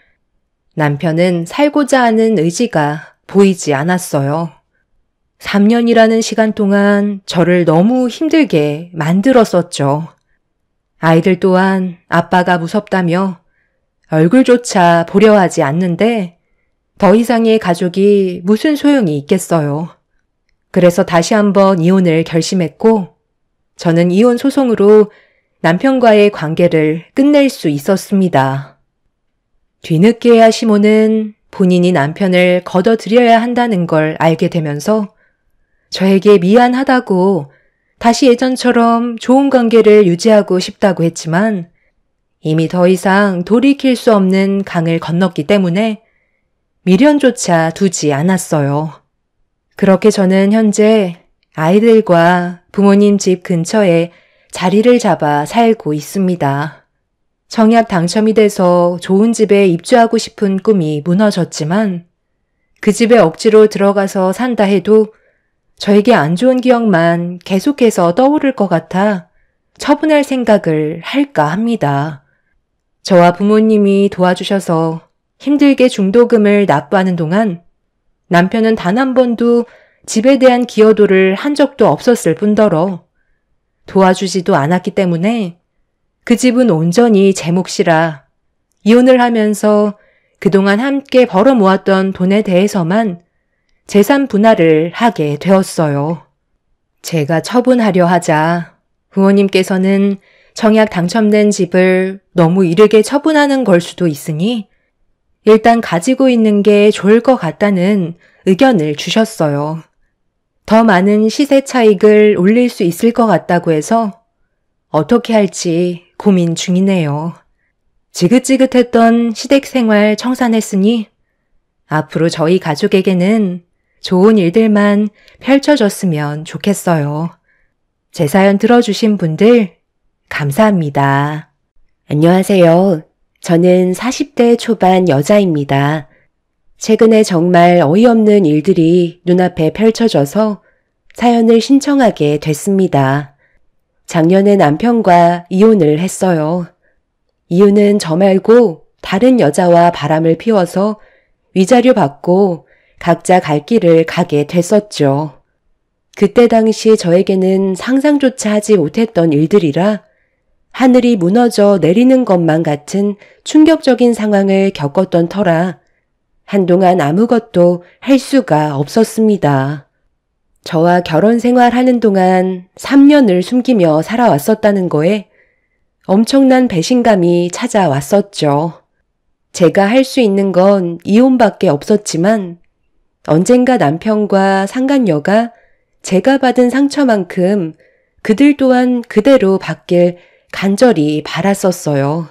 남편은 살고자 하는 의지가 보이지 않았어요. 3년이라는 시간 동안 저를 너무 힘들게 만들었었죠. 아이들 또한 아빠가 무섭다며 얼굴조차 보려 하지 않는데 더 이상의 가족이 무슨 소용이 있겠어요. 그래서 다시 한번 이혼을 결심했고 저는 이혼 소송으로 남편과의 관계를 끝낼 수 있었습니다. 뒤늦게야 시모는 본인이 남편을 걷어들여야 한다는 걸 알게 되면서 저에게 미안하다고 다시 예전처럼 좋은 관계를 유지하고 싶다고 했지만 이미 더 이상 돌이킬 수 없는 강을 건넜기 때문에 미련조차 두지 않았어요. 그렇게 저는 현재 아이들과 부모님 집 근처에 자리를 잡아 살고 있습니다. 청약 당첨이 돼서 좋은 집에 입주하고 싶은 꿈이 무너졌지만 그 집에 억지로 들어가서 산다 해도 저에게 안 좋은 기억만 계속해서 떠오를 것 같아 처분할 생각을 할까 합니다. 저와 부모님이 도와주셔서 힘들게 중도금을 납부하는 동안 남편은 단 한 번도 집에 대한 기여도를 한 적도 없었을 뿐더러 도와주지도 않았기 때문에 그 집은 온전히 제 몫이라 이혼을 하면서 그동안 함께 벌어 모았던 돈에 대해서만 재산 분할을 하게 되었어요. 제가 처분하려 하자 부모님께서는 청약 당첨된 집을 너무 이르게 처분하는 걸 수도 있으니 일단 가지고 있는 게 좋을 것 같다는 의견을 주셨어요. 더 많은 시세 차익을 올릴 수 있을 것 같다고 해서 어떻게 할지 고민 중이네요. 지긋지긋했던 시댁 생활 청산했으니 앞으로 저희 가족에게는 좋은 일들만 펼쳐졌으면 좋겠어요. 제 사연 들어주신 분들 감사합니다. 안녕하세요. 저는 40대 초반 여자입니다. 최근에 정말 어이없는 일들이 눈앞에 펼쳐져서 사연을 신청하게 됐습니다. 작년에 남편과 이혼을 했어요. 이유는 저 말고 다른 여자와 바람을 피워서 위자료 받고 각자 갈 길을 가게 됐었죠. 그때 당시 저에게는 상상조차 하지 못했던 일들이라 하늘이 무너져 내리는 것만 같은 충격적인 상황을 겪었던 터라 한동안 아무것도 할 수가 없었습니다. 저와 결혼 생활하는 동안 3년을 숨기며 살아왔었다는 거에 엄청난 배신감이 찾아왔었죠. 제가 할 수 있는 건 이혼밖에 없었지만 언젠가 남편과 상간녀가 제가 받은 상처만큼 그들 또한 그대로 받길 간절히 바랐었어요.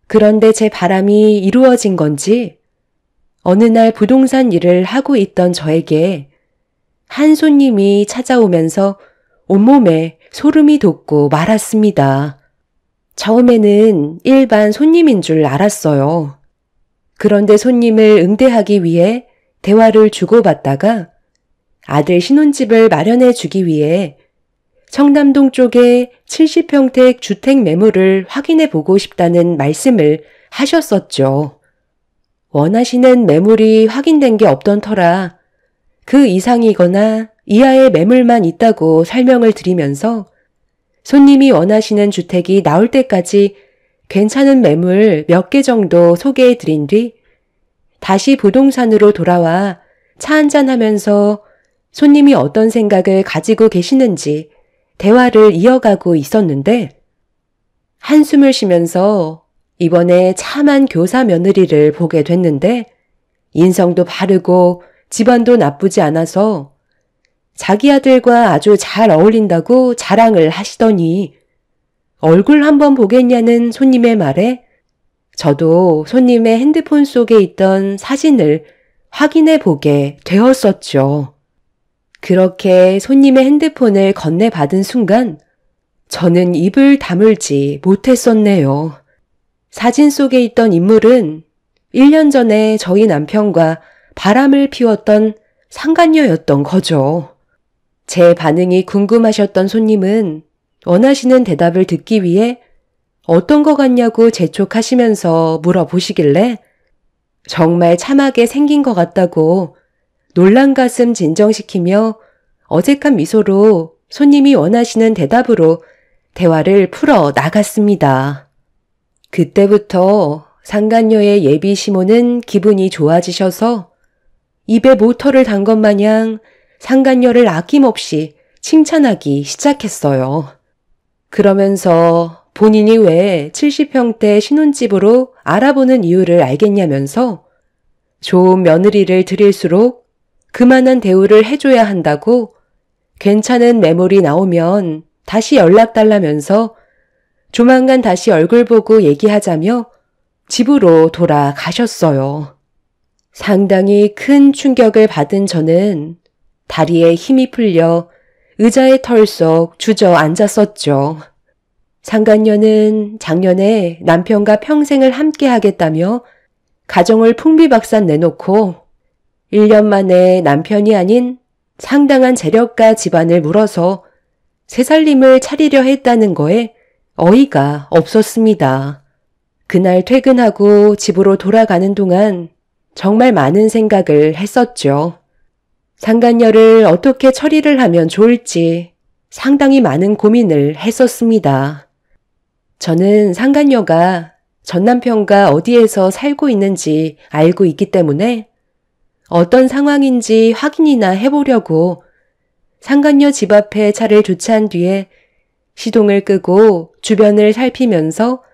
그런데 제 바람이 이루어진 건지 어느 날 부동산 일을 하고 있던 저에게 한 손님이 찾아오면서 온몸에 소름이 돋고 말았습니다. 처음에는 일반 손님인 줄 알았어요. 그런데 손님을 응대하기 위해 대화를 주고받다가 아들 신혼집을 마련해 주기 위해 청담동 쪽에 70평택 주택 매물을 확인해 보고 싶다는 말씀을 하셨었죠. 원하시는 매물이 확인된 게 없던 터라 그 이상이거나 이하의 매물만 있다고 설명을 드리면서 손님이 원하시는 주택이 나올 때까지 괜찮은 매물 몇 개 정도 소개해 드린 뒤 다시 부동산으로 돌아와 차 한잔 하면서 손님이 어떤 생각을 가지고 계시는지 대화를 이어가고 있었는데 한숨을 쉬면서 이번에 참한 교사 며느리를 보게 됐는데 인성도 바르고 집안도 나쁘지 않아서 자기 아들과 아주 잘 어울린다고 자랑을 하시더니 얼굴 한번 보겠냐는 손님의 말에 저도 손님의 핸드폰 속에 있던 사진을 확인해 보게 되었었죠. 그렇게 손님의 핸드폰을 건네받은 순간 저는 입을 다물지 못했었네요. 사진 속에 있던 인물은 1년 전에 저희 남편과 바람을 피웠던 상간녀였던 거죠. 제 반응이 궁금하셨던 손님은 원하시는 대답을 듣기 위해 어떤 거 같냐고 재촉하시면서 물어보시길래 정말 참하게 생긴 것 같다고 놀란 가슴 진정시키며 어색한 미소로 손님이 원하시는 대답으로 대화를 풀어 나갔습니다. 그때부터 상간녀의 예비 시모는 기분이 좋아지셔서 입에 모터를 단 것 마냥 상간녀를 아낌없이 칭찬하기 시작했어요. 그러면서 본인이 왜 70평대 신혼집으로 알아보는 이유를 알겠냐면서 좋은 며느리를 들일수록 그만한 대우를 해줘야 한다고 괜찮은 매물이 나오면 다시 연락달라면서 조만간 다시 얼굴 보고 얘기하자며 집으로 돌아가셨어요. 상당히 큰 충격을 받은 저는 다리에 힘이 풀려 의자에 털썩 주저앉았었죠. 상간녀는 작년에 남편과 평생을 함께 하겠다며 가정을 풍비박산 내놓고 1년 만에 남편이 아닌 상당한 재력가 집안을 물어서 새살림을 차리려 했다는 거에 어이가 없었습니다. 그날 퇴근하고 집으로 돌아가는 동안 정말 많은 생각을 했었죠. 상간녀를 어떻게 처리를 하면 좋을지 상당히 많은 고민을 했었습니다. 저는 상간녀가 전 남편과 어디에서 살고 있는지 알고 있기 때문에 어떤 상황인지 확인이나 해보려고 상간녀 집 앞에 차를 주차한 뒤에 시동을 끄고 주변을 살피면서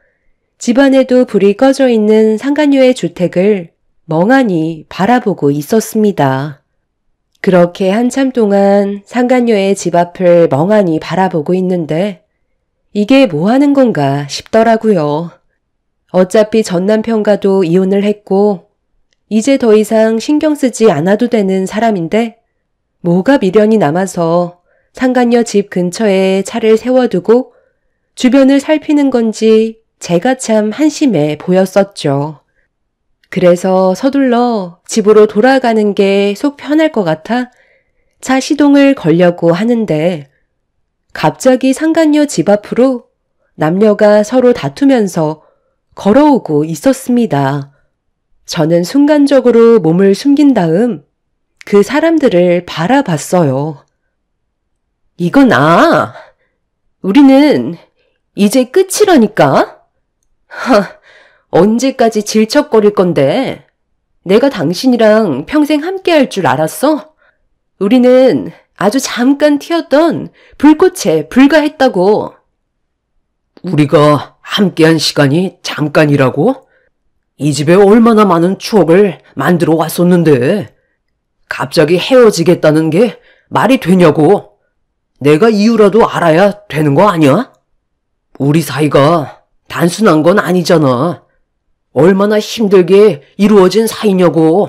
집 안에도 불이 꺼져 있는 상간녀의 주택을 멍하니 바라보고 있었습니다. 그렇게 한참 동안 상간녀의 집 앞을 멍하니 바라보고 있는데 이게 뭐 하는 건가 싶더라고요. 어차피 전 남편과도 이혼을 했고 이제 더 이상 신경 쓰지 않아도 되는 사람인데 뭐가 미련이 남아서 상간녀 집 근처에 차를 세워두고 주변을 살피는 건지 제가 참 한심해 보였었죠. 그래서 서둘러 집으로 돌아가는 게 속 편할 것 같아 차 시동을 걸려고 하는데 갑자기 상간녀 집 앞으로 남녀가 서로 다투면서 걸어오고 있었습니다. 저는 순간적으로 몸을 숨긴 다음 그 사람들을 바라봤어요. 이건 우리는 이제 끝이라니까? 언제까지 질척거릴 건데? 내가 당신이랑 평생 함께 할 줄 알았어? 우리는 아주 잠깐 튀었던 불꽃에 불과했다고. 우리가 함께한 시간이 잠깐이라고? 이 집에 얼마나 많은 추억을 만들어 왔었는데 갑자기 헤어지겠다는 게 말이 되냐고. 내가 이유라도 알아야 되는 거 아니야? 우리 사이가 단순한 건 아니잖아. 얼마나 힘들게 이루어진 사이냐고.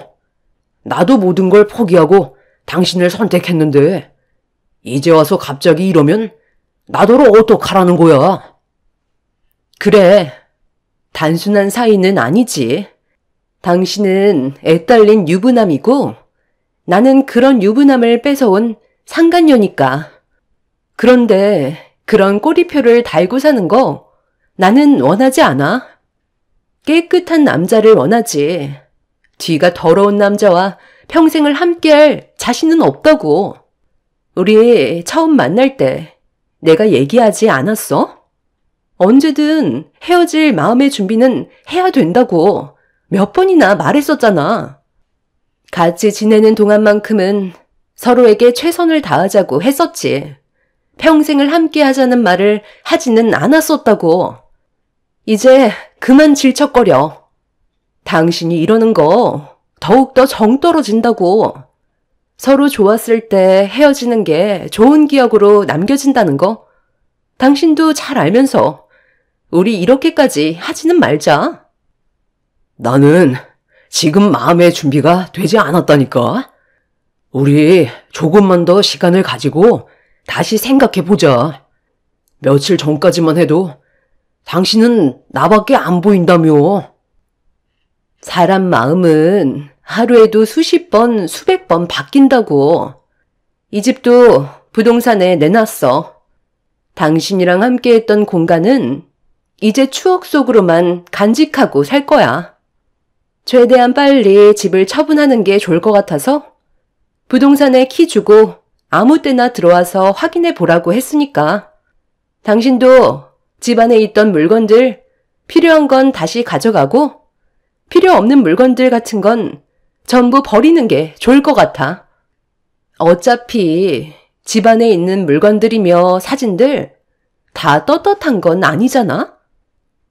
나도 모든 걸 포기하고 당신을 선택했는데 이제 와서 갑자기 이러면 나더러 어떡하라는 거야. 그래, 단순한 사이는 아니지. 당신은 애딸린 유부남이고 나는 그런 유부남을 뺏어온 상간녀니까. 그런데 그런 꼬리표를 달고 사는 거 나는 원하지 않아. 깨끗한 남자를 원하지. 뒤가 더러운 남자와 평생을 함께할 자신은 없다고. 우리 처음 만날 때 내가 얘기하지 않았어? 언제든 헤어질 마음의 준비는 해야 된다고 몇 번이나 말했었잖아. 같이 지내는 동안만큼은 서로에게 최선을 다하자고 했었지. 평생을 함께 하자는 말을 하지는 않았었다고. 이제 그만 질척거려. 당신이 이러는 거 더욱더 정 떨어진다고. 서로 좋았을 때 헤어지는 게 좋은 기억으로 남겨진다는 거 당신도 잘 알면서 우리 이렇게까지 하지는 말자. 나는 지금 마음의 준비가 되지 않았다니까. 우리 조금만 더 시간을 가지고 다시 생각해보자. 며칠 전까지만 해도 당신은 나밖에 안 보인다며. 사람 마음은 하루에도 수십 번, 수백 번 바뀐다고. 이 집도 부동산에 내놨어. 당신이랑 함께했던 공간은 이제 추억 속으로만 간직하고 살 거야. 최대한 빨리 집을 처분하는 게 좋을 것 같아서 부동산에 키 주고 아무 때나 들어와서 확인해 보라고 했으니까. 당신도 집 안에 있던 물건들 필요한 건 다시 가져가고 필요 없는 물건들 같은 건 전부 버리는 게 좋을 것 같아. 어차피 집 안에 있는 물건들이며 사진들 다 떳떳한 건 아니잖아?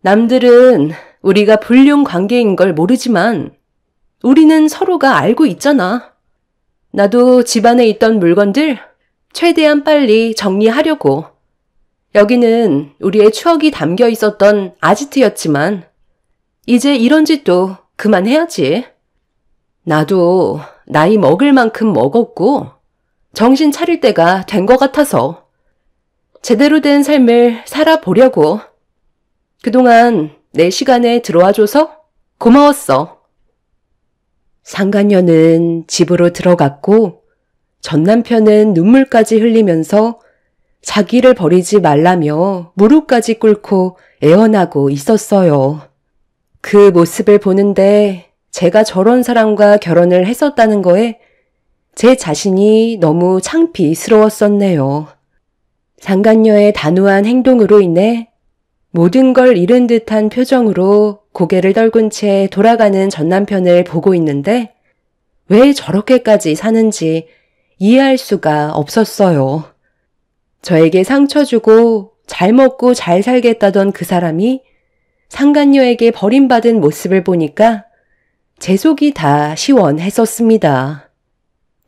남들은 우리가 불륜 관계인 걸 모르지만 우리는 서로가 알고 있잖아. 나도 집안에 있던 물건들 최대한 빨리 정리하려고. 여기는 우리의 추억이 담겨 있었던 아지트였지만 이제 이런 짓도 그만해야지. 나도 나이 먹을 만큼 먹었고 정신 차릴 때가 된 것 같아서 제대로 된 삶을 살아보려고. 그동안 내 시간에 들어와줘서 고마웠어. 상간녀는 집으로 들어갔고 전 남편은 눈물까지 흘리면서 자기를 버리지 말라며 무릎까지 꿇고 애원하고 있었어요. 그 모습을 보는데 제가 저런 사람과 결혼을 했었다는 거에 제 자신이 너무 창피스러웠었네요. 상간녀의 단호한 행동으로 인해 모든 걸 잃은 듯한 표정으로 고개를 떨군 채 돌아가는 전 남편을 보고 있는데 왜 저렇게까지 사는지 이해할 수가 없었어요. 저에게 상처 주고 잘 먹고 잘 살겠다던 그 사람이 상간녀에게 버림받은 모습을 보니까 제 속이 다 시원했었습니다.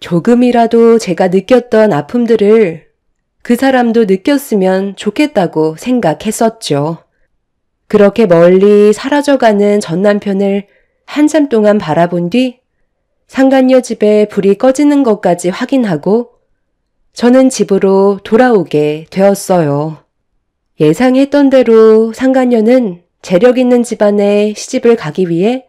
조금이라도 제가 느꼈던 아픔들을 그 사람도 느꼈으면 좋겠다고 생각했었죠. 그렇게 멀리 사라져가는 전 남편을 한참 동안 바라본 뒤 상간녀 집에 불이 꺼지는 것까지 확인하고 저는 집으로 돌아오게 되었어요. 예상했던 대로 상간녀는 재력 있는 집안에 시집을 가기 위해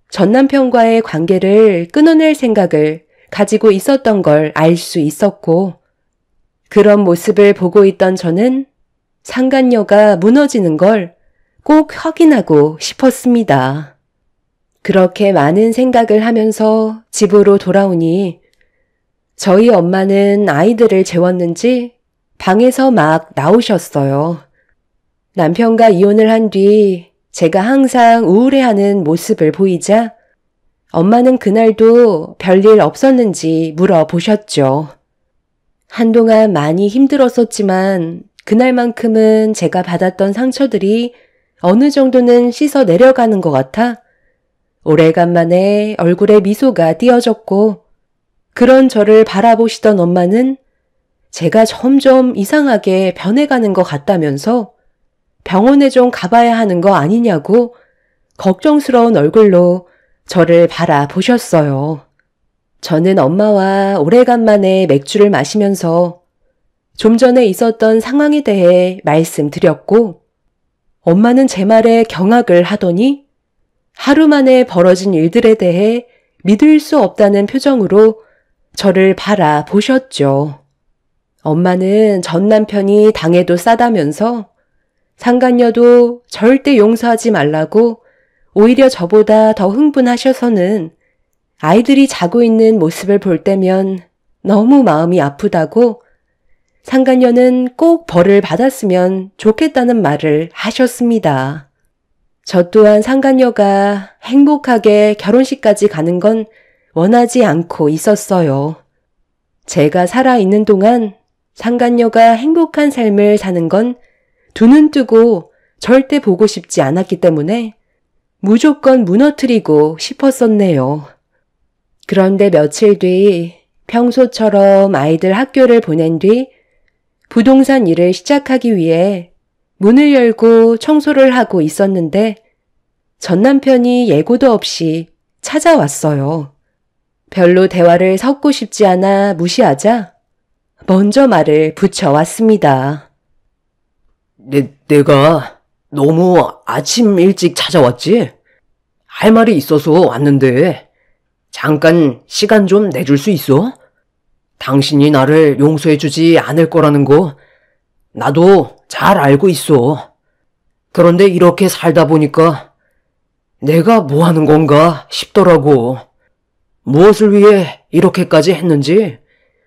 전 남편과의 관계를 끊어낼 생각을 가지고 있었던 걸 알 수 있었고 그런 모습을 보고 있던 저는 상간녀가 무너지는 걸 꼭 확인하고 싶었습니다. 그렇게 많은 생각을 하면서 집으로 돌아오니 저희 엄마는 아이들을 재웠는지 방에서 막 나오셨어요. 남편과 이혼을 한 뒤 제가 항상 우울해하는 모습을 보이자 엄마는 그날도 별일 없었는지 물어보셨죠. 한동안 많이 힘들었었지만 그날만큼은 제가 받았던 상처들이 어느 정도는 씻어 내려가는 것 같아 오래간만에 얼굴에 미소가 띄어졌고 그런 저를 바라보시던 엄마는 제가 점점 이상하게 변해가는 것 같다면서 병원에 좀 가봐야 하는 거 아니냐고 걱정스러운 얼굴로 저를 바라보셨어요. 저는 엄마와 오래간만에 맥주를 마시면서 좀 전에 있었던 상황에 대해 말씀드렸고 엄마는 제 말에 경악을 하더니 하루 만에 벌어진 일들에 대해 믿을 수 없다는 표정으로 저를 바라보셨죠. 엄마는 전 남편이 당해도 싸다면서 상간녀도 절대 용서하지 말라고 오히려 저보다 더 흥분하셔서는 아이들이 자고 있는 모습을 볼 때면 너무 마음이 아프다고 상간녀는 꼭 벌을 받았으면 좋겠다는 말을 하셨습니다. 저 또한 상간녀가 행복하게 결혼식까지 가는 건 원하지 않고 있었어요. 제가 살아있는 동안 상간녀가 행복한 삶을 사는 건 두 눈 뜨고 절대 보고 싶지 않았기 때문에 무조건 무너뜨리고 싶었었네요. 그런데 며칠 뒤 평소처럼 아이들 학교를 보낸 뒤 부동산 일을 시작하기 위해 문을 열고 청소를 하고 있었는데 전 남편이 예고도 없이 찾아왔어요. 별로 대화를 섞고 싶지 않아 무시하자 먼저 말을 붙여왔습니다. 내가 너무 아침 일찍 찾아왔지? 할 말이 있어서 왔는데 잠깐 시간 좀 내줄 수 있어? 당신이 나를 용서해주지 않을 거라는 거 나도 잘 알고 있어. 그런데 이렇게 살다 보니까 내가 뭐 하는 건가 싶더라고. 무엇을 위해 이렇게까지 했는지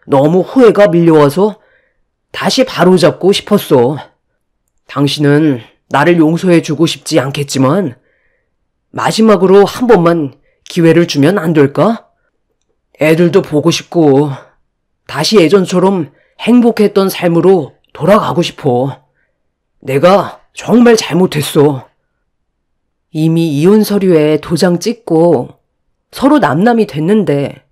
너무 후회가 밀려와서 다시 바로잡고 싶었어. 당신은 나를 용서해주고 싶지 않겠지만 마지막으로 한 번만 기회를 주면 안 될까? 애들도 보고 싶고 다시 예전처럼 행복했던 삶으로 돌아가고 싶어. 내가 정말 잘못했어. 이미 이혼 서류에 도장 찍고 서로 남남이 됐는데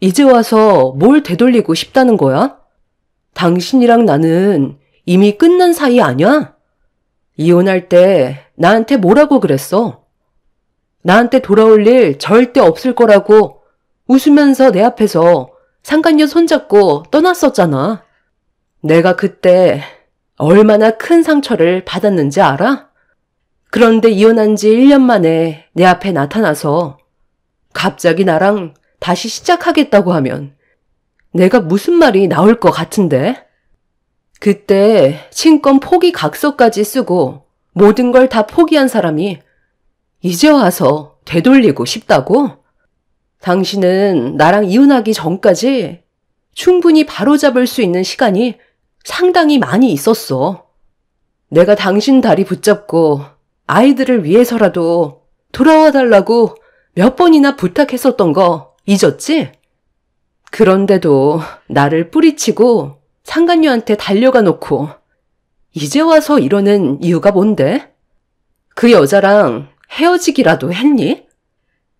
이제 와서 뭘 되돌리고 싶다는 거야? 당신이랑 나는 이미 끝난 사이 아니야? 이혼할 때 나한테 뭐라고 그랬어? 나한테 돌아올 일 절대 없을 거라고 웃으면서 내 앞에서 상간녀 손잡고 떠났었잖아. 내가 그때 얼마나 큰 상처를 받았는지 알아? 그런데 이혼한 지 1년 만에 내 앞에 나타나서 갑자기 나랑 다시 시작하겠다고 하면 내가 무슨 말이 나올 것 같은데? 그때 친권 포기 각서까지 쓰고 모든 걸 다 포기한 사람이 이제 와서 되돌리고 싶다고? 당신은 나랑 이혼하기 전까지 충분히 바로잡을 수 있는 시간이 상당히 많이 있었어. 내가 당신 다리 붙잡고 아이들을 위해서라도 돌아와 달라고 몇 번이나 부탁했었던 거 잊었지? 그런데도 나를 뿌리치고 상간녀한테 달려가 놓고 이제 와서 이러는 이유가 뭔데? 그 여자랑 헤어지기라도 했니?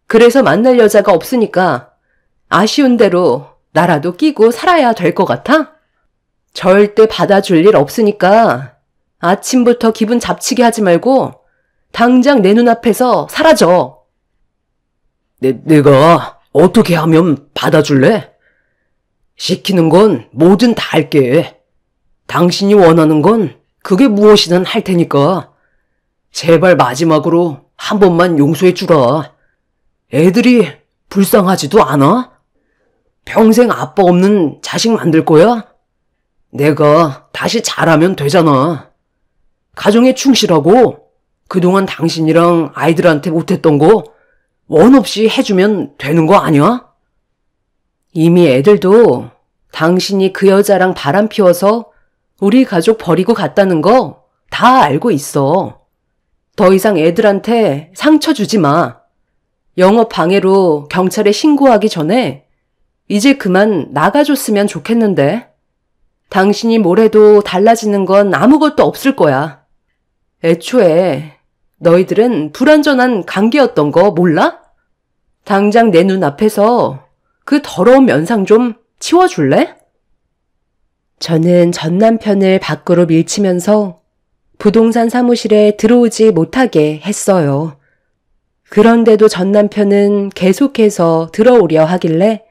그래서 만날 여자가 없으니까 아쉬운 대로 나라도 끼고 살아야 될 것 같아? 절대 받아줄 일 없으니까 아침부터 기분 잡치게 하지 말고 당장 내 눈앞에서 사라져. 내가 어떻게 하면 받아줄래? 시키는 건 뭐든 다 할게. 당신이 원하는 건 그게 무엇이든 할 테니까 제발 마지막으로 한 번만 용서해 주라. 애들이 불쌍하지도 않아? 평생 아빠 없는 자식 만들 거야? 내가 다시 잘하면 되잖아. 가정에 충실하고 그동안 당신이랑 아이들한테 못했던 거 원 없이 해주면 되는 거 아니야? 이미 애들도 당신이 그 여자랑 바람 피워서 우리 가족 버리고 갔다는 거 다 알고 있어. 더 이상 애들한테 상처 주지 마. 영업 방해로 경찰에 신고하기 전에 이제 그만 나가줬으면 좋겠는데. 당신이 뭘 해도 달라지는 건 아무것도 없을 거야. 애초에 너희들은 불완전한 관계였던 거 몰라? 당장 내 눈앞에서 그 더러운 면상 좀 치워줄래? 저는 전 남편을 밖으로 밀치면서 부동산 사무실에 들어오지 못하게 했어요. 그런데도 전 남편은 계속해서 들어오려 하길래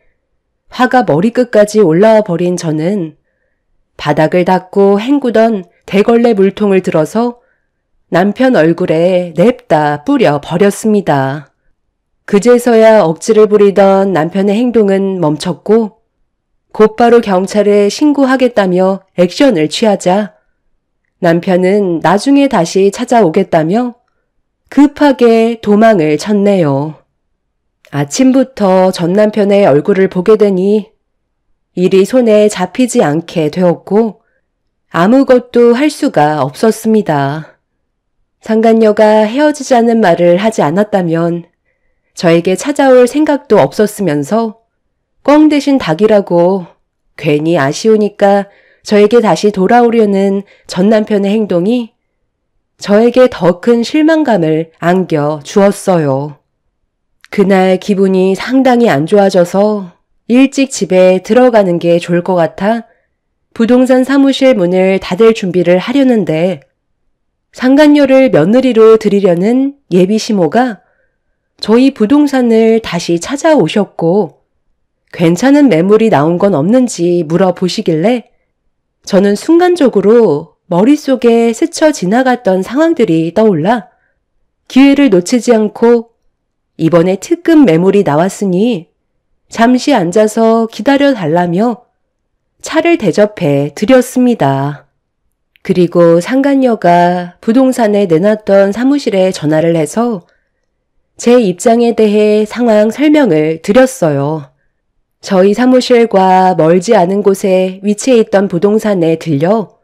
화가 머리끝까지 올라와 버린 저는 바닥을 닦고 헹구던 대걸레 물통을 들어서 남편 얼굴에 냅다 뿌려 버렸습니다. 그제서야 억지를 부리던 남편의 행동은 멈췄고 곧바로 경찰에 신고하겠다며 액션을 취하자 남편은 나중에 다시 찾아오겠다며 급하게 도망을 쳤네요. 아침부터 전 남편의 얼굴을 보게 되니 일이 손에 잡히지 않게 되었고 아무것도 할 수가 없었습니다. 상간녀가 헤어지자는 말을 하지 않았다면 저에게 찾아올 생각도 없었으면서 꽝 대신 닭이라고 괜히 아쉬우니까 저에게 다시 돌아오려는 전 남편의 행동이 저에게 더 큰 실망감을 안겨 주었어요. 그날 기분이 상당히 안 좋아져서 일찍 집에 들어가는 게 좋을 것 같아 부동산 사무실 문을 닫을 준비를 하려는데 상간녀를 며느리로 들이려는 예비 시모가 저희 부동산을 다시 찾아오셨고 괜찮은 매물이 나온 건 없는지 물어보시길래 저는 순간적으로 머릿속에 스쳐 지나갔던 상황들이 떠올라 기회를 놓치지 않고 이번에 특급 매물이 나왔으니 잠시 앉아서 기다려달라며 차를 대접해 드렸습니다. 그리고 상간녀가 부동산에 내놨던 사무실에 전화를 해서 제 입장에 대해 상황 설명을 드렸어요. 저희 사무실과 멀지 않은 곳에 위치해 있던 부동산에 들려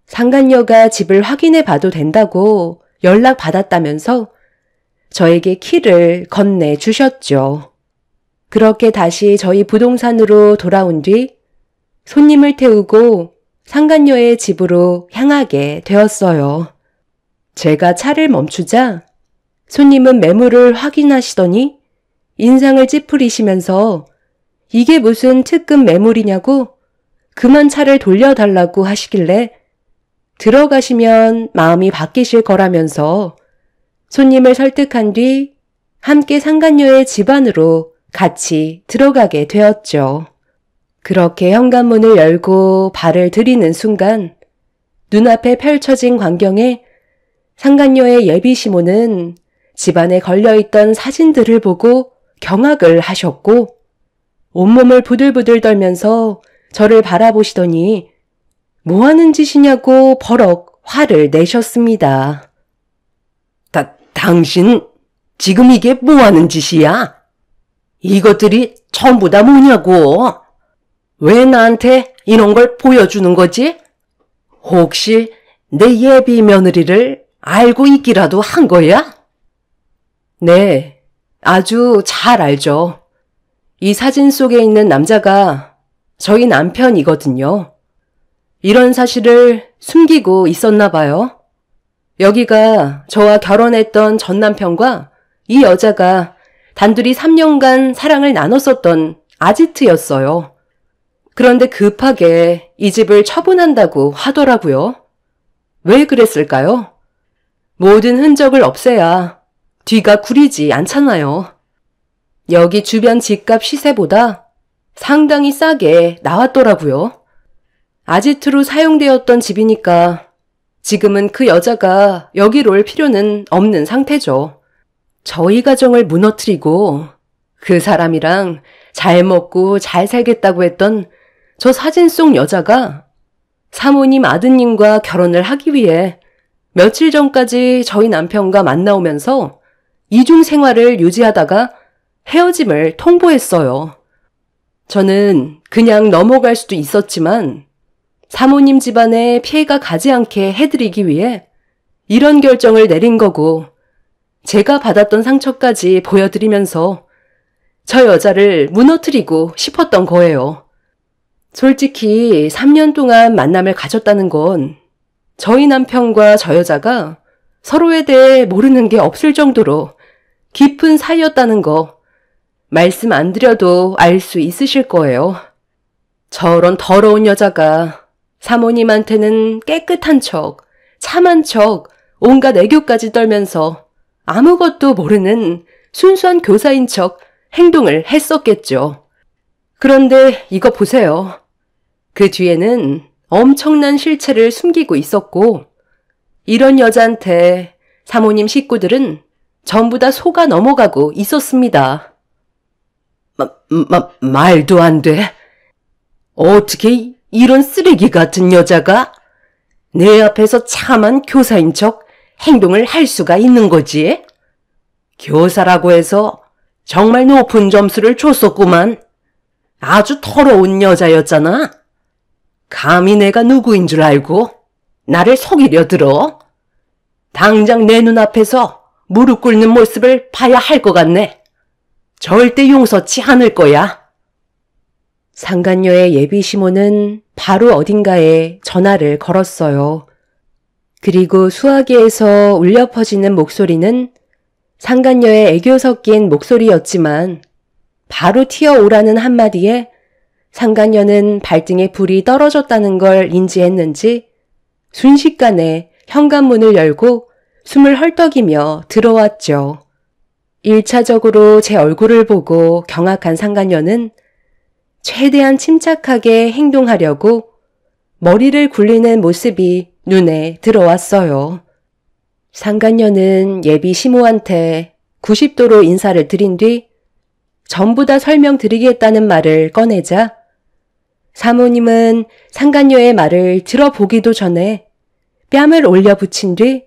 상간녀가 집을 확인해 봐도 된다고 연락받았다면서 저에게 키를 건네주셨죠. 그렇게 다시 저희 부동산으로 돌아온 뒤 손님을 태우고 상간녀의 집으로 향하게 되었어요. 제가 차를 멈추자 손님은 매물을 확인하시더니 인상을 찌푸리시면서 이게 무슨 특급 매물이냐고 그만 차를 돌려달라고 하시길래 들어가시면 마음이 바뀌실 거라면서 손님을 설득한 뒤 함께 상간녀의 집 안으로 같이 들어가게 되었죠. 그렇게 현관문을 열고 발을 들이는 순간 눈앞에 펼쳐진 광경에 상간녀의 예비 시모는 집안에 걸려있던 사진들을 보고 경악을 하셨고 온몸을 부들부들 떨면서 저를 바라보시더니 뭐 하는 짓이냐고 버럭 화를 내셨습니다. 당신 지금 이게 뭐 하는 짓이야? 이것들이 전부 다 뭐냐고? 왜 나한테 이런 걸 보여주는 거지? 혹시 내 예비 며느리를 알고 있기라도 한 거야? 네, 아주 잘 알죠. 이 사진 속에 있는 남자가 저희 남편이거든요. 이런 사실을 숨기고 있었나 봐요. 여기가 저와 결혼했던 전 남편과 이 여자가 단둘이 3년간 사랑을 나눴었던 아지트였어요. 그런데 급하게 이 집을 처분한다고 하더라고요. 왜 그랬을까요? 모든 흔적을 없애야 뒤가 구리지 않잖아요. 여기 주변 집값 시세보다 상당히 싸게 나왔더라고요. 아지트로 사용되었던 집이니까 지금은 그 여자가 여기로 올 필요는 없는 상태죠. 저희 가정을 무너뜨리고 그 사람이랑 잘 먹고 잘 살겠다고 했던 저 사진 속 여자가 사모님 아드님과 결혼을 하기 위해 며칠 전까지 저희 남편과 만나오면서 이중 생활을 유지하다가 헤어짐을 통보했어요. 저는 그냥 넘어갈 수도 있었지만 사모님 집안에 피해가 가지 않게 해드리기 위해 이런 결정을 내린 거고 제가 받았던 상처까지 보여드리면서 저 여자를 무너뜨리고 싶었던 거예요. 솔직히 3년 동안 만남을 가졌다는 건 저희 남편과 저 여자가 서로에 대해 모르는 게 없을 정도로 깊은 사이였다는 거 말씀 안 드려도 알 수 있으실 거예요. 저런 더러운 여자가 사모님한테는 깨끗한 척, 참한 척, 온갖 애교까지 떨면서 아무것도 모르는 순수한 교사인 척 행동을 했었겠죠. 그런데 이거 보세요. 그 뒤에는 엄청난 실체를 숨기고 있었고 이런 여자한테 사모님 식구들은 전부 다 속아 넘어가고 있었습니다. 말도 안 돼. 어떻게 이런 쓰레기 같은 여자가 내 앞에서 참한 교사인 척 행동을 할 수가 있는 거지? 교사라고 해서 정말 높은 점수를 줬었구만. 아주 더러운 여자였잖아. 감히 내가 누구인 줄 알고 나를 속이려 들어? 당장 내 눈앞에서 무릎 꿇는 모습을 봐야 할 것 같네. 절대 용서치 않을 거야. 상간녀의 예비 시모는 바로 어딘가에 전화를 걸었어요. 그리고 수화기에서 울려 퍼지는 목소리는 상간녀의 애교 섞인 목소리였지만 바로 튀어오라는 한마디에 상간녀는 발등에 불이 떨어졌다는 걸 인지했는지 순식간에 현관문을 열고 숨을 헐떡이며 들어왔죠. 1차적으로 제 얼굴을 보고 경악한 상간녀는 최대한 침착하게 행동하려고 머리를 굴리는 모습이 눈에 들어왔어요. 상간녀는 예비 시모한테 90도로 인사를 드린 뒤 전부 다 설명드리겠다는 말을 꺼내자 사모님은 상간녀의 말을 들어보기도 전에 뺨을 올려 붙인 뒤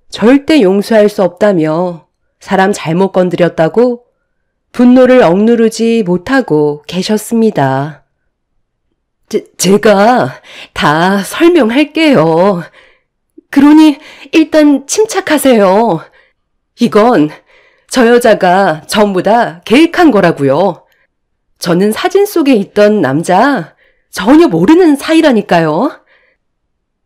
절대 용서할 수 없다며 사람 잘못 건드렸다고 분노를 억누르지 못하고 계셨습니다. 제가 다 설명할게요. 그러니 일단 침착하세요. 이건 저 여자가 전부 다 계획한 거라고요. 저는 사진 속에 있던 남자 전혀 모르는 사이라니까요.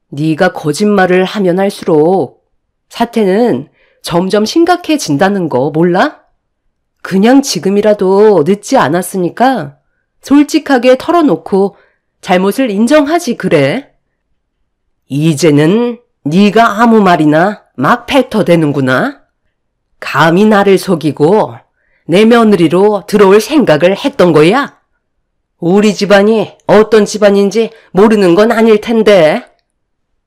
네가 거짓말을 하면 할수록 사태는 점점 심각해진다는 거 몰라? 그냥 지금이라도 늦지 않았으니까 솔직하게 털어놓고 잘못을 인정하지 그래. 이제는 네가 아무 말이나 막 뱉어대는구나. 감히 나를 속이고 내 며느리로 들어올 생각을 했던 거야? 우리 집안이 어떤 집안인지 모르는 건 아닐 텐데.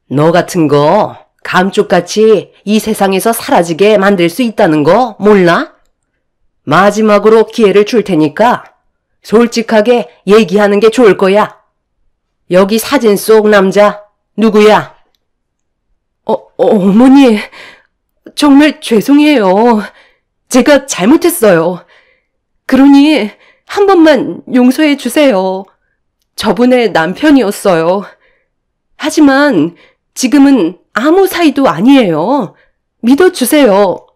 너 같은 거 감쪽같이 이 세상에서 사라지게 만들 수 있다는 거 몰라? 마지막으로 기회를 줄 테니까 솔직하게 얘기하는 게 좋을 거야. 여기 사진 속 남자 누구야? 어머니, 정말 죄송해요. 제가 잘못했어요. 그러니 한 번만 용서해 주세요. 저분의 남편이었어요. 하지만 지금은 아무 사이도 아니에요. 믿어주세요.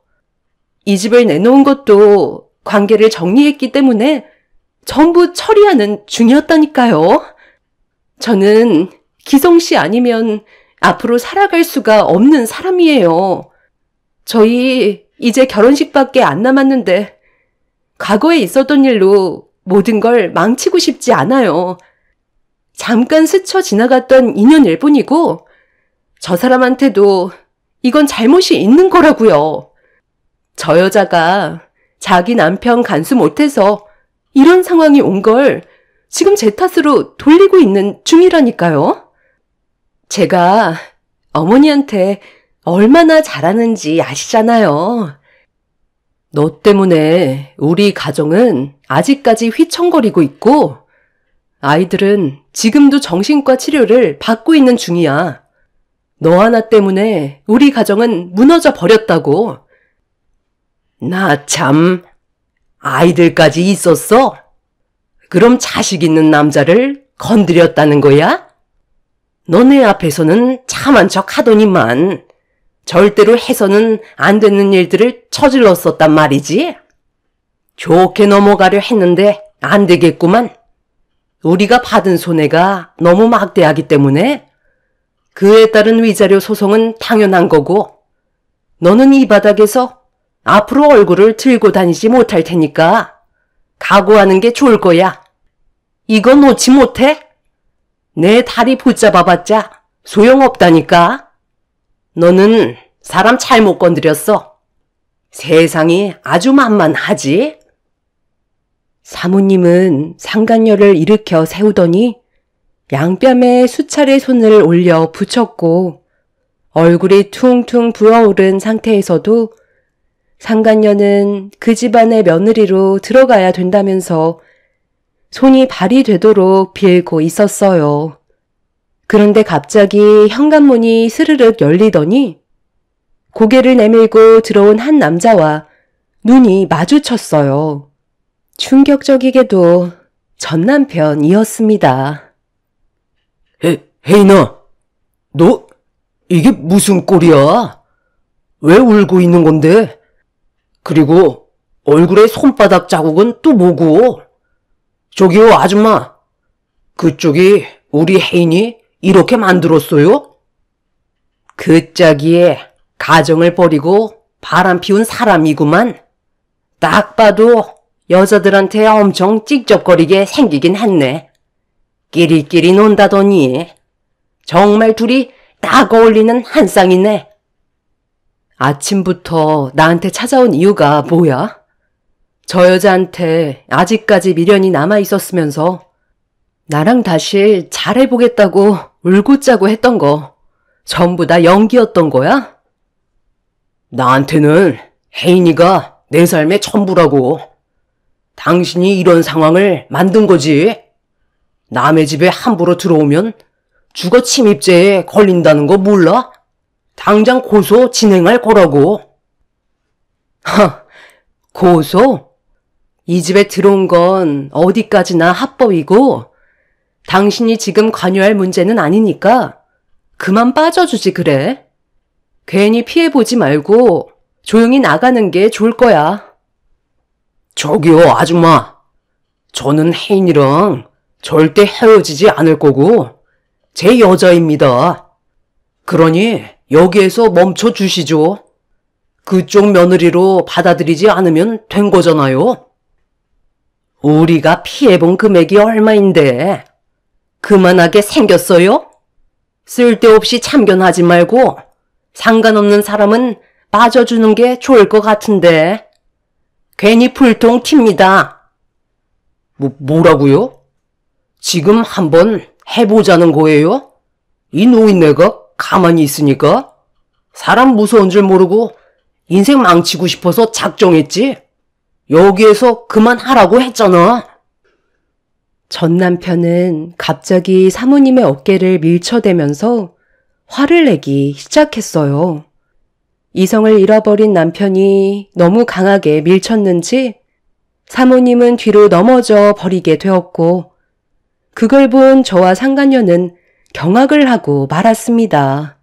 이 집을 내놓은 것도 관계를 정리했기 때문에 전부 처리하는 중이었다니까요. 저는 기성 씨 아니면 앞으로 살아갈 수가 없는 사람이에요. 저희 이제 결혼식밖에 안 남았는데 과거에 있었던 일로 모든 걸 망치고 싶지 않아요. 잠깐 스쳐 지나갔던 인연일 뿐이고 저 사람한테도 이건 잘못이 있는 거라고요. 저 여자가 자기 남편 간수 못해서 이런 상황이 온 걸 지금 제 탓으로 돌리고 있는 중이라니까요. 제가 어머니한테 얼마나 잘하는지 아시잖아요. 너 때문에 우리 가정은 아직까지 휘청거리고 있고 아이들은 지금도 정신과 치료를 받고 있는 중이야. 너 하나 때문에 우리 가정은 무너져 버렸다고. 나 참, 아이들까지 있었어? 그럼 자식 있는 남자를 건드렸다는 거야? 너네 앞에서는 참한 척 하더니만 절대로 해서는 안 되는 일들을 저질렀었단 말이지? 좋게 넘어가려 했는데 안 되겠구만. 우리가 받은 손해가 너무 막대하기 때문에 그에 따른 위자료 소송은 당연한 거고 너는 이 바닥에서 앞으로 얼굴을 들고 다니지 못할 테니까 각오하는 게 좋을 거야. 이거 놓지 못해? 내 다리 붙잡아봤자 소용없다니까. 너는 사람 잘못 건드렸어. 세상이 아주 만만하지? 사모님은 상간녀를 일으켜 세우더니 양뺨에 수차례 손을 올려 붙였고 얼굴이 퉁퉁 부어오른 상태에서도 상간녀는 그 집안의 며느리로 들어가야 된다면서 손이 발이 되도록 빌고 있었어요. 그런데 갑자기 현관문이 스르륵 열리더니 고개를 내밀고 들어온 한 남자와 눈이 마주쳤어요. 충격적이게도 전 남편이었습니다. 혜인아, 너 이게 무슨 꼴이야? 왜 울고 있는 건데? 그리고 얼굴에 손바닥 자국은 또 뭐고? 저기요, 아줌마. 그쪽이 우리 혜인이 이렇게 만들었어요? 그 짝이에 가정을 버리고 바람 피운 사람이구만. 딱 봐도 여자들한테 엄청 찝쩍거리게 생기긴 했네. 끼리끼리 논다더니 정말 둘이 딱 어울리는 한 쌍이네. 아침부터 나한테 찾아온 이유가 뭐야? 저 여자한테 아직까지 미련이 남아있었으면서 나랑 다시 잘해보겠다고 울고 짜고 했던 거 전부 다 연기였던 거야? 나한테는 혜인이가 내 삶의 전부라고. 당신이 이런 상황을 만든 거지. 남의 집에 함부로 들어오면 주거 침입죄에 걸린다는 거 몰라? 당장 고소 진행할 거라고. 고소? 이 집에 들어온 건 어디까지나 합법이고 당신이 지금 관여할 문제는 아니니까 그만 빠져주지 그래. 괜히 피해보지 말고 조용히 나가는 게 좋을 거야. 저기요, 아줌마. 저는 혜인이랑 절대 헤어지지 않을 거고 제 여자입니다. 그러니 여기에서 멈춰 주시죠. 그쪽 며느리로 받아들이지 않으면 된 거잖아요. 우리가 피해본 금액이 얼마인데 그만하게 생겼어요? 쓸데없이 참견하지 말고 상관없는 사람은 빠져주는 게 좋을 것 같은데 괜히 불통 튑니다. 뭐라고요? 지금 한번 해보자는 거예요? 이 노인네가 가만히 있으니까 사람 무서운 줄 모르고 인생 망치고 싶어서 작정했지. 여기에서 그만하라고 했잖아. 전 남편은 갑자기 사모님의 어깨를 밀쳐대면서 화를 내기 시작했어요. 이성을 잃어버린 남편이 너무 강하게 밀쳤는지 사모님은 뒤로 넘어져 버리게 되었고 그걸 본 저와 상간녀는 경악을 하고 말았습니다.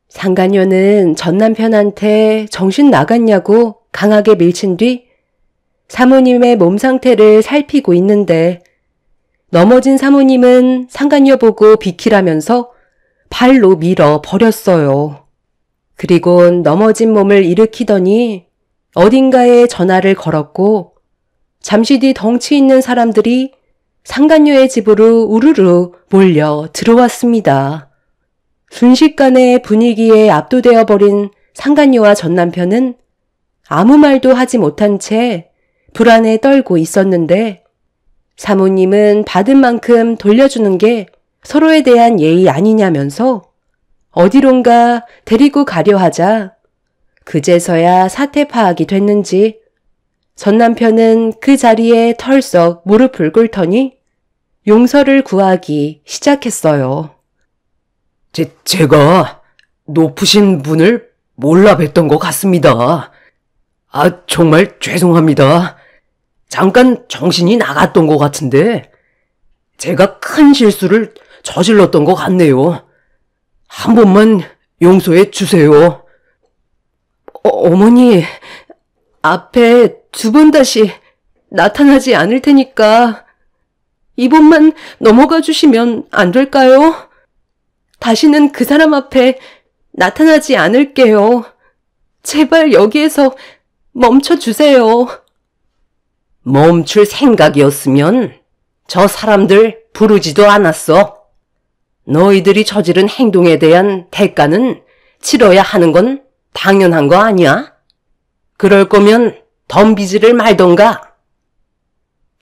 상간녀는 전 남편한테 정신 나갔냐고 강하게 밀친 뒤 사모님의 몸 상태를 살피고 있는데 넘어진 사모님은 상간녀 보고 비키라면서 발로 밀어 버렸어요. 그리고 넘어진 몸을 일으키더니 어딘가에 전화를 걸었고 잠시 뒤 덩치 있는 사람들이 상간녀의 집으로 우르르 몰려 들어왔습니다. 순식간에 분위기에 압도되어 버린 상간녀와 전 남편은 아무 말도 하지 못한 채 불안에 떨고 있었는데 사모님은 받은 만큼 돌려주는 게 서로에 대한 예의 아니냐면서 어디론가 데리고 가려 하자 그제서야 사태 파악이 됐는지 전 남편은 그 자리에 털썩 무릎을 꿇더니 용서를 구하기 시작했어요. 제가 높으신 분을 몰라 뵀던 것 같습니다. 정말 죄송합니다. 잠깐 정신이 나갔던 것 같은데 제가 큰 실수를 저질렀던 것 같네요. 한 번만 용서해 주세요. 어머니, 앞에 두 번 다시 나타나지 않을 테니까 이번만 넘어가 주시면 안 될까요? 다시는 그 사람 앞에 나타나지 않을게요. 제발 여기에서 멈춰 주세요. 멈출 생각이었으면 저 사람들 부르지도 않았어. 너희들이 저지른 행동에 대한 대가는 치러야 하는 건 당연한 거 아니야? 그럴 거면 덤비지를 말던가.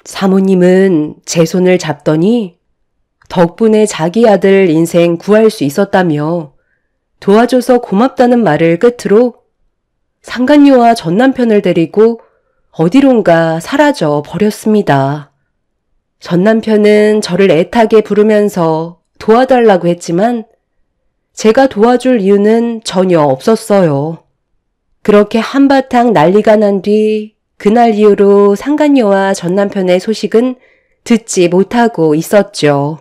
사모님은 제 손을 잡더니 덕분에 자기 아들 인생 구할 수 있었다며 도와줘서 고맙다는 말을 끝으로 상간녀와 전 남편을 데리고 어디론가 사라져 버렸습니다. 전 남편은 저를 애타게 부르면서 도와달라고 했지만 제가 도와줄 이유는 전혀 없었어요. 그렇게 한바탕 난리가 난 뒤 그날 이후로 상간녀와 전 남편의 소식은 듣지 못하고 있었죠.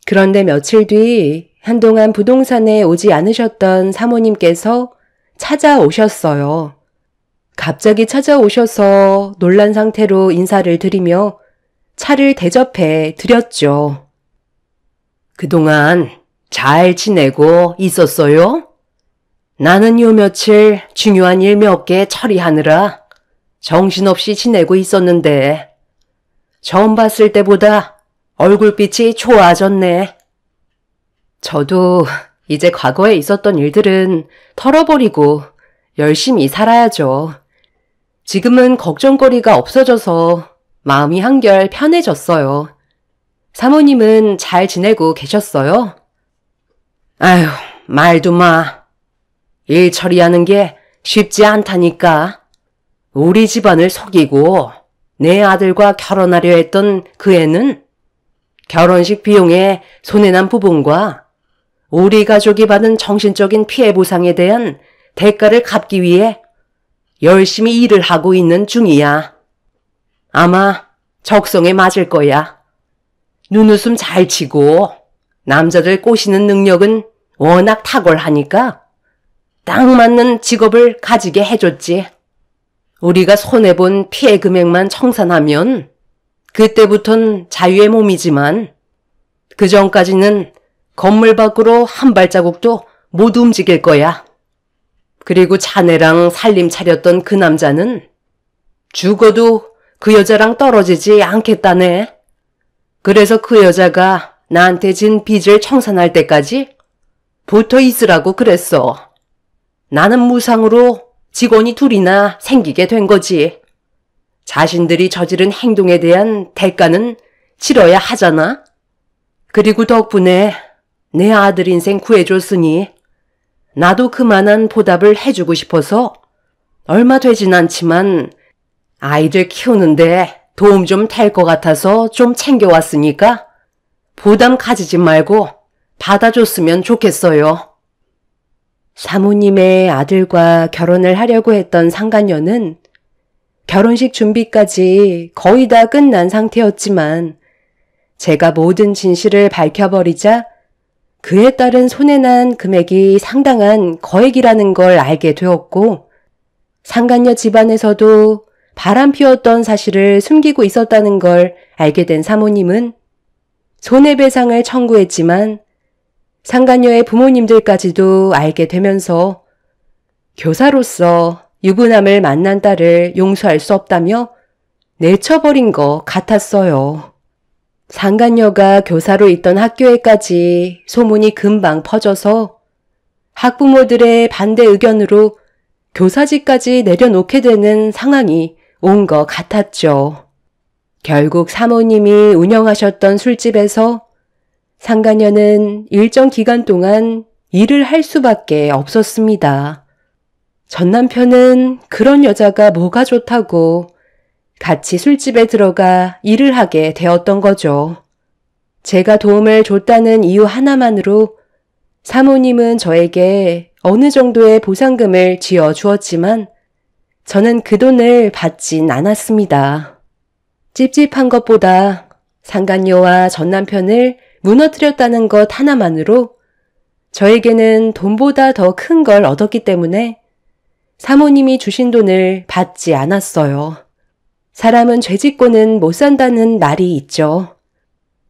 그런데 며칠 뒤 한동안 부동산에 오지 않으셨던 사모님께서 찾아오셨어요. 갑자기 찾아오셔서 놀란 상태로 인사를 드리며 차를 대접해 드렸죠. 그동안 잘 지내고 있었어요? 나는 요 며칠 중요한 일 몇 개 처리하느라 정신없이 지내고 있었는데 처음 봤을 때보다 얼굴빛이 좋아졌네. 저도 이제 과거에 있었던 일들은 털어버리고 열심히 살아야죠. 지금은 걱정거리가 없어져서 마음이 한결 편해졌어요. 사모님은 잘 지내고 계셨어요? 아휴, 말도 마. 일 처리하는 게 쉽지 않다니까. 우리 집안을 속이고 내 아들과 결혼하려 했던 그 애는 결혼식 비용에 손해난 부분과 우리 가족이 받은 정신적인 피해 보상에 대한 대가를 갚기 위해 열심히 일을 하고 있는 중이야. 아마 적성에 맞을 거야. 눈웃음 잘 치고 남자들 꼬시는 능력은 워낙 탁월하니까 딱 맞는 직업을 가지게 해줬지. 우리가 손해본 피해 금액만 청산하면 그때부턴 자유의 몸이지만 그 전까지는 건물 밖으로 한 발자국도 못 움직일 거야. 그리고 자네랑 살림 차렸던 그 남자는 죽어도 그 여자랑 떨어지지 않겠다네. 그래서 그 여자가 나한테 진 빚을 청산할 때까지 붙어 있으라고 그랬어. 나는 무상으로 직원이 둘이나 생기게 된 거지. 자신들이 저지른 행동에 대한 대가는 치러야 하잖아. 그리고 덕분에 내 아들 인생 구해줬으니 나도 그만한 보답을 해주고 싶어서 얼마 되진 않지만 아이들 키우는데 도움 좀 될 것 같아서 좀 챙겨왔으니까 부담 가지지 말고 받아줬으면 좋겠어요. 사모님의 아들과 결혼을 하려고 했던 상간녀는 결혼식 준비까지 거의 다 끝난 상태였지만 제가 모든 진실을 밝혀버리자 그에 따른 손해난 금액이 상당한 거액이라는 걸 알게 되었고 상간녀 집안에서도 바람피웠던 사실을 숨기고 있었다는 걸 알게 된 사모님은 손해배상을 청구했지만 상간녀의 부모님들까지도 알게 되면서 교사로서 유부남을 만난 딸을 용서할 수 없다며 내쳐버린 것 같았어요. 상간녀가 교사로 있던 학교에까지 소문이 금방 퍼져서 학부모들의 반대 의견으로 교사직까지 내려놓게 되는 상황이 온 것 같았죠. 결국 사모님이 운영하셨던 술집에서 상간녀는 일정 기간 동안 일을 할 수밖에 없었습니다. 전 남편은 그런 여자가 뭐가 좋다고 같이 술집에 들어가 일을 하게 되었던 거죠. 제가 도움을 줬다는 이유 하나만으로 사모님은 저에게 어느 정도의 보상금을 쥐어 주었지만 저는 그 돈을 받진 않았습니다. 찝찝한 것보다 상간녀와 전 남편을 무너뜨렸다는 것 하나만으로 저에게는 돈보다 더 큰 걸 얻었기 때문에 사모님이 주신 돈을 받지 않았어요. 사람은 죄짓고는 못 산다는 말이 있죠.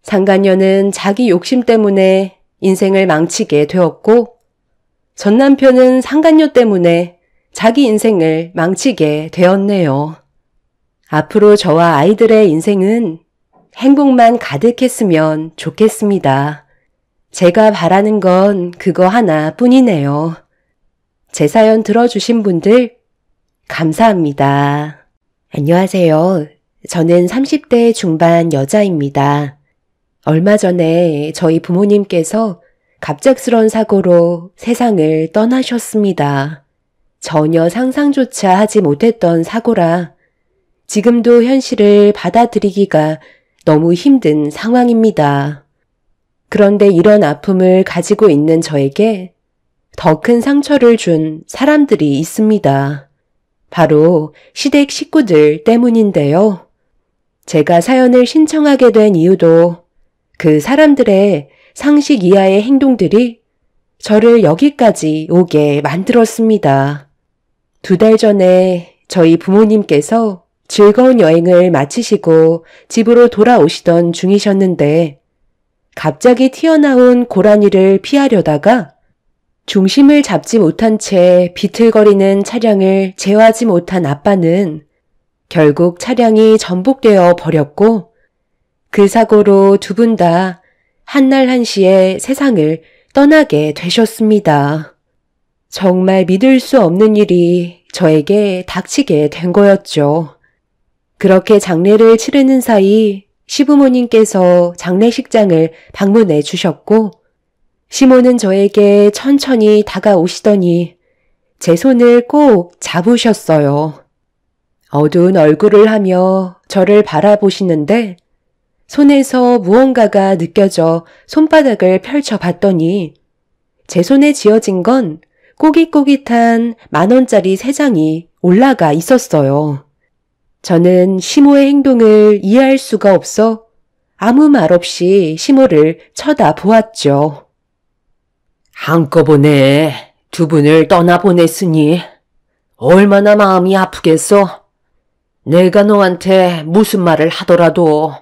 상간녀는 자기 욕심 때문에 인생을 망치게 되었고 전 남편은 상간녀 때문에 자기 인생을 망치게 되었네요. 앞으로 저와 아이들의 인생은 행복만 가득했으면 좋겠습니다. 제가 바라는 건 그거 하나뿐이네요. 제 사연 들어주신 분들 감사합니다. 안녕하세요. 저는 30대 중반 여자입니다. 얼마 전에 저희 부모님께서 갑작스런 사고로 세상을 떠나셨습니다. 전혀 상상조차 하지 못했던 사고라 지금도 현실을 받아들이기가 너무 힘든 상황입니다. 그런데 이런 아픔을 가지고 있는 저에게 더 큰 상처를 준 사람들이 있습니다. 바로 시댁 식구들 때문인데요. 제가 사연을 신청하게 된 이유도 그 사람들의 상식 이하의 행동들이 저를 여기까지 오게 만들었습니다. 2달 전에 저희 부모님께서 즐거운 여행을 마치시고 집으로 돌아오시던 중이셨는데 갑자기 튀어나온 고라니를 피하려다가 중심을 잡지 못한 채 비틀거리는 차량을 제어하지 못한 아빠는 결국 차량이 전복되어 버렸고 그 사고로 2분 다 한날 한시에 세상을 떠나게 되셨습니다. 정말 믿을 수 없는 일이 저에게 닥치게 된 거였죠. 그렇게 장례를 치르는 사이 시부모님께서 장례식장을 방문해 주셨고 시모는 저에게 천천히 다가오시더니 제 손을 꼭 잡으셨어요. 어두운 얼굴을 하며 저를 바라보시는데 손에서 무언가가 느껴져 손바닥을 펼쳐봤더니 제 손에 쥐어진 건 꼬깃꼬깃한 10,000원짜리 3장이 올라가 있었어요. 저는 시모의 행동을 이해할 수가 없어 아무 말 없이 시모를 쳐다보았죠. 한꺼번에 2분을 떠나보냈으니 얼마나 마음이 아프겠어? 내가 너한테 무슨 말을 하더라도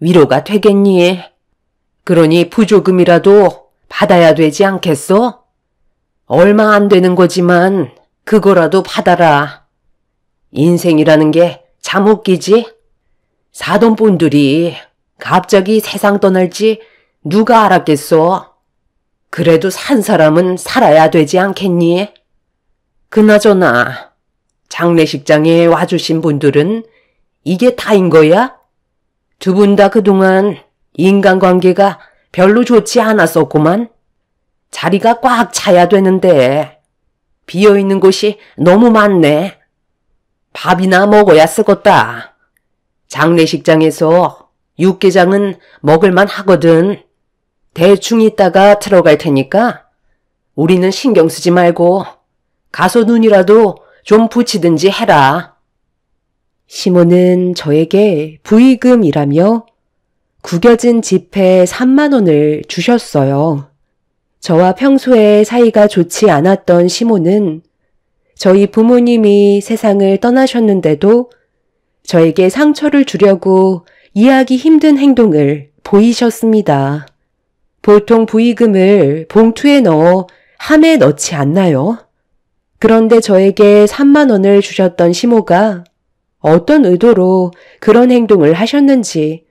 위로가 되겠니? 그러니 부조금이라도 받아야 되지 않겠어? 얼마 안 되는 거지만 그거라도 받아라. 인생이라는 게 참 웃기지? 사돈분들이 갑자기 세상 떠날지 누가 알았겠어? 그래도 산 사람은 살아야 되지 않겠니? 그나저나 장례식장에 와주신 분들은 이게 다인 거야? 두 분 다 그동안 인간관계가 별로 좋지 않았었구만. 자리가 꽉 차야 되는데 비어있는 곳이 너무 많네. 밥이나 먹어야 쓰겄다. 장례식장에서 육개장은 먹을만 하거든. 대충 있다가 들어갈 테니까 우리는 신경 쓰지 말고 가서 눈이라도 좀 붙이든지 해라. 시모는 저에게 부의금이라며 구겨진 지폐 3만 원을 주셨어요. 저와 평소에 사이가 좋지 않았던 시모는 저희 부모님이 세상을 떠나셨는데도 저에게 상처를 주려고 이해하기 힘든 행동을 보이셨습니다. 보통 부의금을 봉투에 넣어 함에 넣지 않나요? 그런데 저에게 3만 원을 주셨던 시모가 어떤 의도로 그런 행동을 하셨는지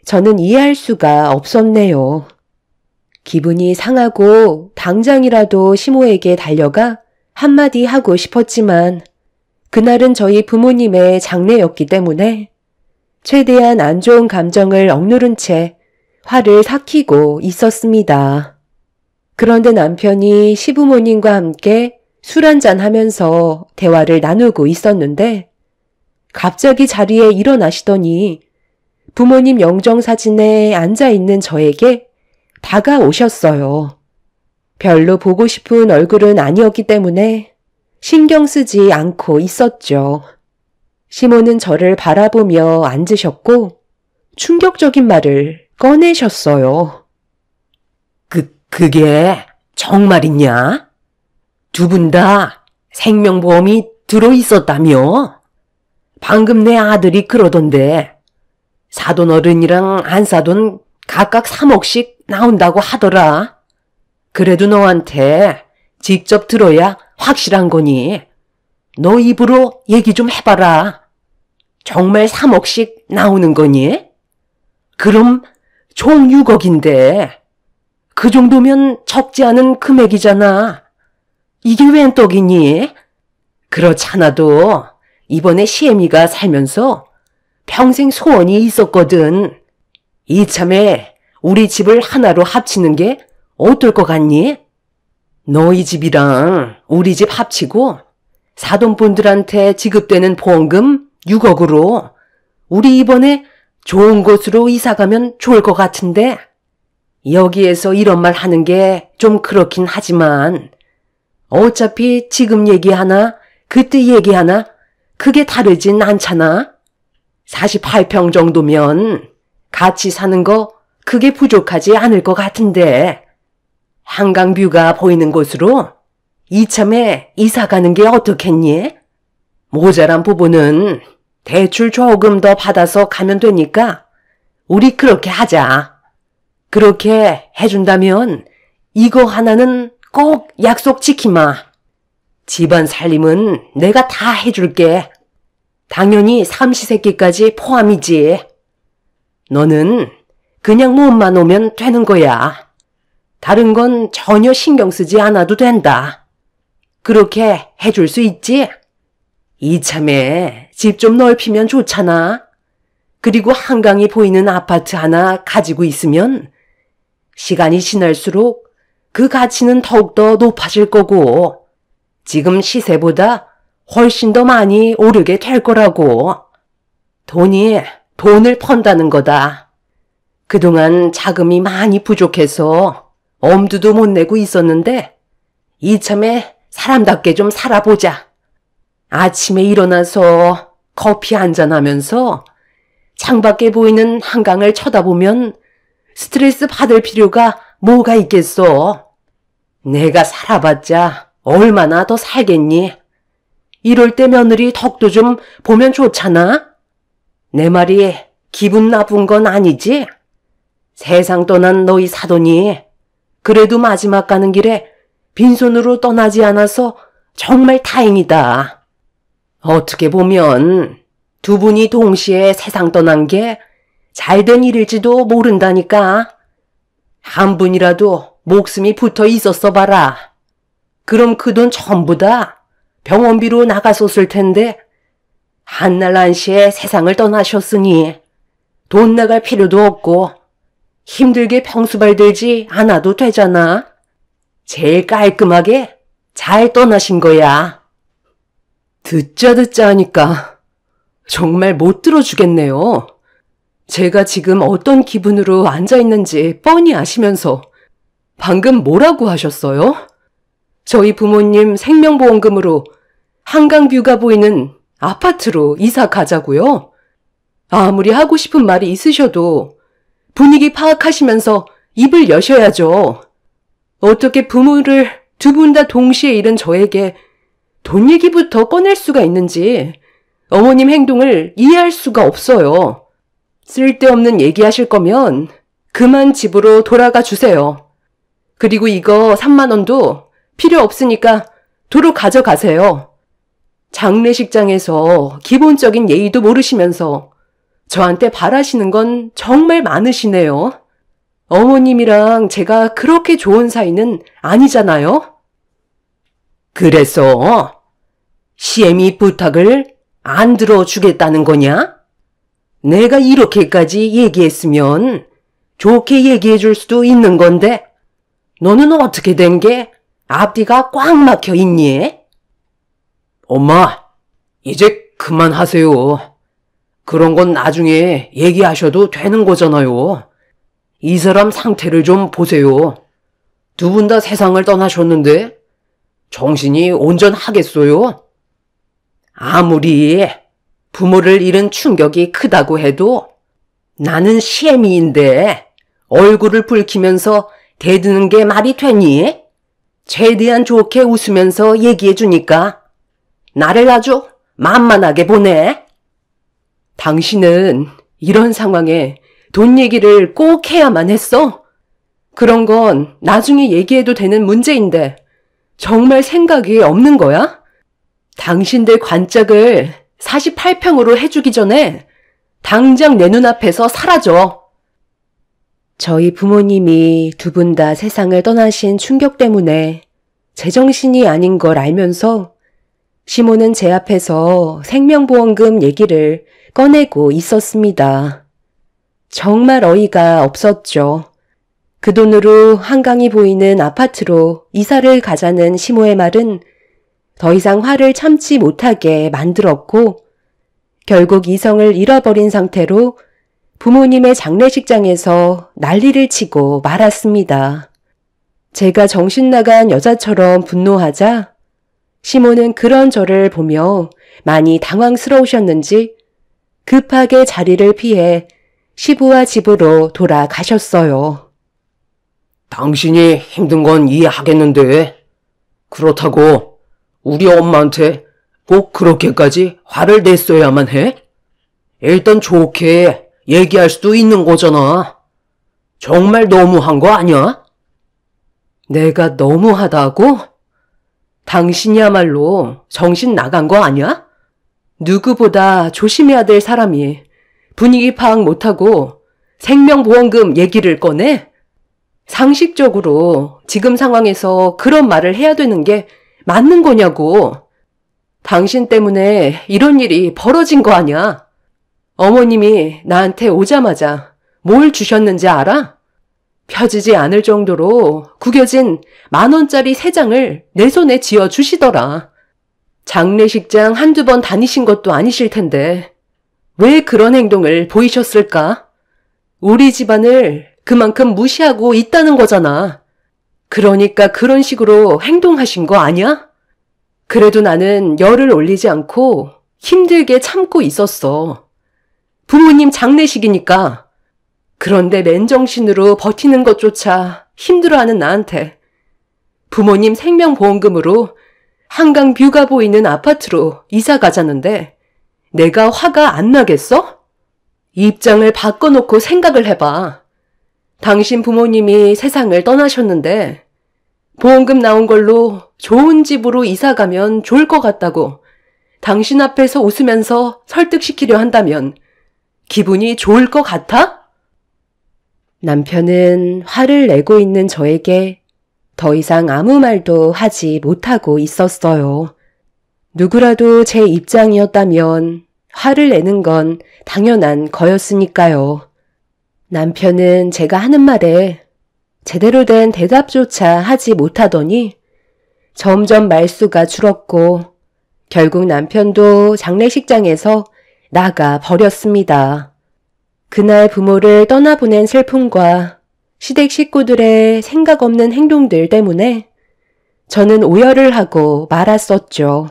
저는 이해할 수가 없었네요. 기분이 상하고 당장이라도 시모에게 달려가 한마디 하고 싶었지만 그날은 저희 부모님의 장례였기 때문에 최대한 안 좋은 감정을 억누른 채 화를 삭히고 있었습니다. 그런데 남편이 시부모님과 함께 술 한잔 하면서 대화를 나누고 있었는데 갑자기 자리에 일어나시더니 부모님 영정사진에 앉아있는 저에게 다가오셨어요. 별로 보고 싶은 얼굴은 아니었기 때문에 신경 쓰지 않고 있었죠. 시모는 저를 바라보며 앉으셨고 충격적인 말을 꺼내셨어요. 그게 정말이냐? 두 분 다 생명보험이 들어있었다며? 방금 내 아들이 그러던데 사돈 어른이랑 안사돈 각각 3억씩 나온다고 하더라. 그래도 너한테 직접 들어야 확실한 거니 너 입으로 얘기 좀 해봐라. 정말 3억씩 나오는 거니? 그럼 총 6억인데 그 정도면 적지 않은 금액이잖아. 이게 웬 떡이니? 그렇잖아도 이번에 시애미가 살면서 평생 소원이 있었거든. 이참에 우리 집을 하나로 합치는 게 어떨 것 같니? 너희 집이랑 우리 집 합치고 사돈분들한테 지급되는 보험금 6억으로 우리 이번에 좋은 곳으로 이사가면 좋을 것 같은데 여기에서 이런 말 하는 게 좀 그렇긴 하지만 어차피 지금 얘기하나 그때 얘기하나 그게 다르진 않잖아. 48평 정도면 같이 사는 거 그게 부족하지 않을 것 같은데 한강뷰가 보이는 곳으로 이참에 이사 가는 게 어떻겠니? 모자란 부분은 대출 조금 더 받아서 가면 되니까 우리 그렇게 하자. 그렇게 해준다면 이거 하나는 꼭 약속 지키마. 집안 살림은 내가 다 해줄게. 당연히 삼시세끼까지 포함이지. 너는 그냥 몸만 오면 되는 거야. 다른 건 전혀 신경 쓰지 않아도 된다. 그렇게 해줄 수 있지? 이참에 집 좀 넓히면 좋잖아. 그리고 한강이 보이는 아파트 하나 가지고 있으면 시간이 지날수록 그 가치는 더욱더 높아질 거고 지금 시세보다 훨씬 더 많이 오르게 될 거라고. 돈이 돈을 펀다는 거다. 그동안 자금이 많이 부족해서 엄두도 못 내고 있었는데 이참에 사람답게 좀 살아보자. 아침에 일어나서 커피 한잔하면서 창밖에 보이는 한강을 쳐다보면 스트레스 받을 필요가 뭐가 있겠어. 내가 살아봤자 얼마나 더 살겠니? 이럴 때 며느리 덕도 좀 보면 좋잖아. 내 말이 기분 나쁜 건 아니지? 세상 떠난 너희 사돈이 그래도 마지막 가는 길에 빈손으로 떠나지 않아서 정말 다행이다. 어떻게 보면 두 분이 동시에 세상 떠난 게 잘된 일일지도 모른다니까. 한 분이라도 목숨이 붙어 있었어 봐라. 그럼 그 돈 전부 다 병원비로 나갔었을 텐데 한날 한시에 세상을 떠나셨으니 돈 나갈 필요도 없고 힘들게 평수발 들지 않아도 되잖아. 제일 깔끔하게 잘 떠나신 거야. 듣자 하니까 정말 못 들어주겠네요. 제가 지금 어떤 기분으로 앉아있는지 뻔히 아시면서 방금 뭐라고 하셨어요? 저희 부모님 생명보험금으로 한강뷰가 보이는 아파트로 이사 가자고요? 아무리 하고 싶은 말이 있으셔도 분위기 파악하시면서 입을 여셔야죠. 어떻게 부모를 두 분 다 동시에 잃은 저에게 돈 얘기부터 꺼낼 수가 있는지 어머님 행동을 이해할 수가 없어요. 쓸데없는 얘기하실 거면 그만 집으로 돌아가 주세요. 그리고 이거 3만 원도 필요 없으니까 도로 가져가세요. 장례식장에서 기본적인 예의도 모르시면서 저한테 바라시는 건 정말 많으시네요. 어머님이랑 제가 그렇게 좋은 사이는 아니잖아요. 그래서 시엠이 부탁을 안 들어주겠다는 거냐? 내가 이렇게까지 얘기했으면 좋게 얘기해 줄 수도 있는 건데 너는 어떻게 된 게 앞뒤가 꽉 막혀 있니? 엄마, 이제 그만하세요. 그런 건 나중에 얘기하셔도 되는 거잖아요. 이 사람 상태를 좀 보세요. 두 분 다 세상을 떠나셨는데 정신이 온전하겠어요? 아무리 부모를 잃은 충격이 크다고 해도 나는 시애미인데 얼굴을 붉히면서 대드는 게 말이 되니? 최대한 좋게 웃으면서 얘기해 주니까 나를 아주 만만하게 보네. 당신은 이런 상황에 돈 얘기를 꼭 해야만 했어? 그런 건 나중에 얘기해도 되는 문제인데 정말 생각이 없는 거야? 당신들 관짝을 48평으로 해주기 전에 당장 내 눈앞에서 사라져. 저희 부모님이 두 분 다 세상을 떠나신 충격 때문에 제정신이 아닌 걸 알면서 시모는 제 앞에서 생명보험금 얘기를 꺼내고 있었습니다. 정말 어이가 없었죠. 그 돈으로 한강이 보이는 아파트로 이사를 가자는 시모의 말은 더 이상 화를 참지 못하게 만들었고 결국 이성을 잃어버린 상태로 부모님의 장례식장에서 난리를 치고 말았습니다. 제가 정신 나간 여자처럼 분노하자 시모는 그런 저를 보며 많이 당황스러우셨는지 급하게 자리를 피해 시부와 집으로 돌아가셨어요. 당신이 힘든 건 이해하겠는데 그렇다고 우리 엄마한테 꼭 그렇게까지 화를 냈어야만 해? 일단 좋게 얘기할 수도 있는 거잖아. 정말 너무한 거 아니야? 내가 너무하다고? 당신이야말로 정신 나간 거 아니야? 누구보다 조심해야 될 사람이 분위기 파악 못하고 생명보험금 얘기를 꺼내? 상식적으로 지금 상황에서 그런 말을 해야 되는 게 맞는 거냐고. 당신 때문에 이런 일이 벌어진 거 아니야. 어머님이 나한테 오자마자 뭘 주셨는지 알아? 펴지지 않을 정도로 구겨진 10,000원짜리 3장을 내 손에 쥐어 주시더라. 장례식장 한두 번 다니신 것도 아니실 텐데 왜 그런 행동을 보이셨을까? 우리 집안을 그만큼 무시하고 있다는 거잖아. 그러니까 그런 식으로 행동하신 거 아니야? 그래도 나는 열을 올리지 않고 힘들게 참고 있었어. 부모님 장례식이니까. 그런데 맨정신으로 버티는 것조차 힘들어하는 나한테 부모님 생명보험금으로 한강 뷰가 보이는 아파트로 이사 가자는데 내가 화가 안 나겠어? 입장을 바꿔놓고 생각을 해봐. 당신 부모님이 세상을 떠나셨는데 보험금 나온 걸로 좋은 집으로 이사 가면 좋을 것 같다고 당신 앞에서 웃으면서 설득시키려 한다면 기분이 좋을 것 같아? 남편은 화를 내고 있는 저에게 더 이상 아무 말도 하지 못하고 있었어요. 누구라도 제 입장이었다면 화를 내는 건 당연한 거였으니까요. 남편은 제가 하는 말에 제대로 된 대답조차 하지 못하더니 점점 말수가 줄었고 결국 남편도 장례식장에서 나가 버렸습니다. 그날 부모를 떠나보낸 슬픔과 시댁 식구들의 생각 없는 행동들 때문에 저는 오열을 하고 말았었죠.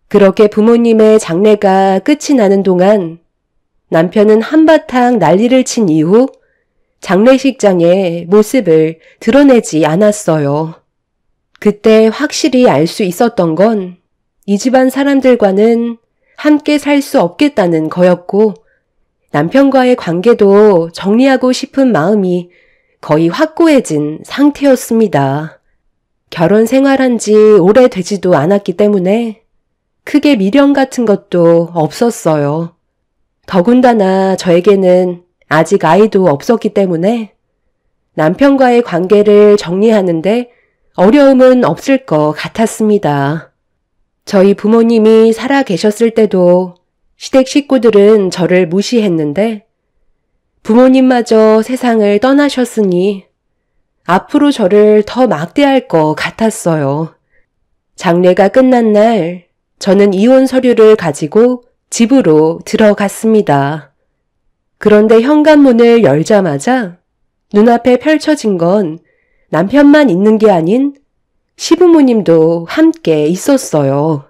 그렇게 부모님의 장례가 끝이 나는 동안 남편은 한바탕 난리를 친 이후 장례식장의 모습을 드러내지 않았어요. 그때 확실히 알 수 있었던 건 이 집안 사람들과는 함께 살 수 없겠다는 거였고 남편과의 관계도 정리하고 싶은 마음이 거의 확고해진 상태였습니다. 결혼 생활한 지 오래되지도 않았기 때문에 크게 미련 같은 것도 없었어요. 더군다나 저에게는 아직 아이도 없었기 때문에 남편과의 관계를 정리하는데 어려움은 없을 것 같았습니다. 저희 부모님이 살아 계셨을 때도 시댁 식구들은 저를 무시했는데 부모님마저 세상을 떠나셨으니 앞으로 저를 더 막대할 것 같았어요. 장례가 끝난 날 저는 이혼 서류를 가지고 집으로 들어갔습니다. 그런데 현관문을 열자마자 눈앞에 펼쳐진 건 남편만 있는 게 아닌 시부모님도 함께 있었어요.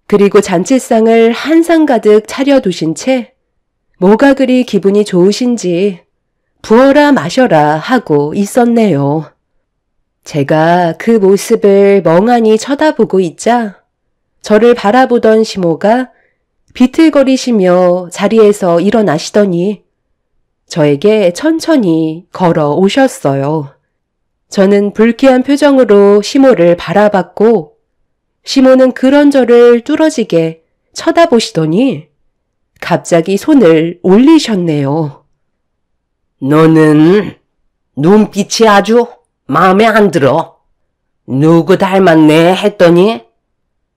그리고 잔치상을 한 상 가득 차려두신 채 뭐가 그리 기분이 좋으신지 부어라 마셔라 하고 있었네요. 제가 그 모습을 멍하니 쳐다보고 있자 저를 바라보던 시모가 비틀거리시며 자리에서 일어나시더니 저에게 천천히 걸어오셨어요. 저는 불쾌한 표정으로 시모를 바라봤고 시모는 그런 저를 뚫어지게 쳐다보시더니 갑자기 손을 올리셨네요. 너는 눈빛이 아주 마음에 안 들어. 누구 닮았네 했더니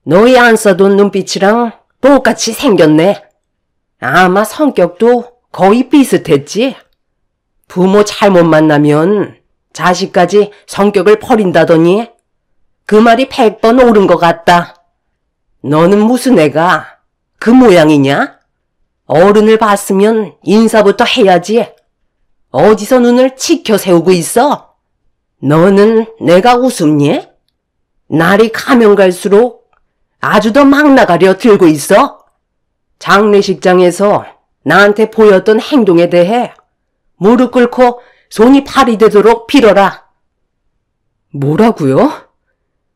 너희 안 써둔 눈빛이랑 똑같이 생겼네. 아마 성격도 거의 비슷했지. 부모 잘못 만나면 자식까지 성격을 버린다더니 그 말이 100번 옳은 것 같다. 너는 무슨 애가 그 모양이냐? 어른을 봤으면 인사부터 해야지. 어디서 눈을 치켜 세우고 있어? 너는 내가 우습니? 날이 가면 갈수록 아주 더 막 나가려 들고 있어. 장례식장에서 나한테 보였던 행동에 대해 무릎 꿇고 손이 발이 되도록 빌어라. 뭐라고요?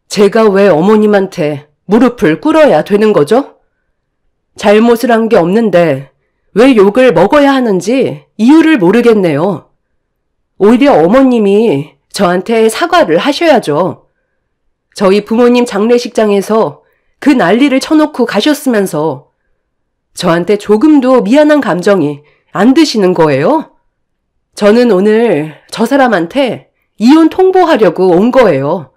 제가 왜 어머님한테 무릎을 꿇어야 되는 거죠? 잘못을 한 게 없는데 왜 욕을 먹어야 하는지 이유를 모르겠네요. 오히려 어머님이 저한테 사과를 하셔야죠. 저희 부모님 장례식장에서 그 난리를 쳐놓고 가셨으면서 저한테 조금도 미안한 감정이 안 드시는 거예요? 저는 오늘 저 사람한테 이혼 통보하려고 온 거예요.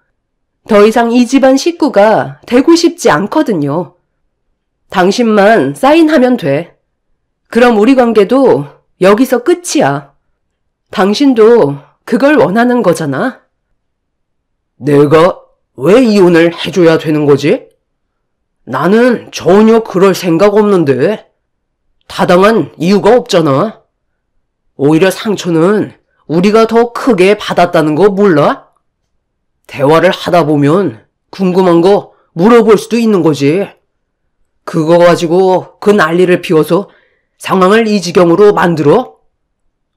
더 이상 이 집안 식구가 되고 싶지 않거든요. 당신만 사인하면 돼. 그럼 우리 관계도 여기서 끝이야. 당신도 그걸 원하는 거잖아. 내가 왜 이혼을 해줘야 되는 거지? 나는 전혀 그럴 생각 없는데. 타당한 이유가 없잖아. 오히려 상처는 우리가 더 크게 받았다는 거 몰라? 대화를 하다 보면 궁금한 거 물어볼 수도 있는 거지. 그거 가지고 그 난리를 피워서 상황을 이 지경으로 만들어?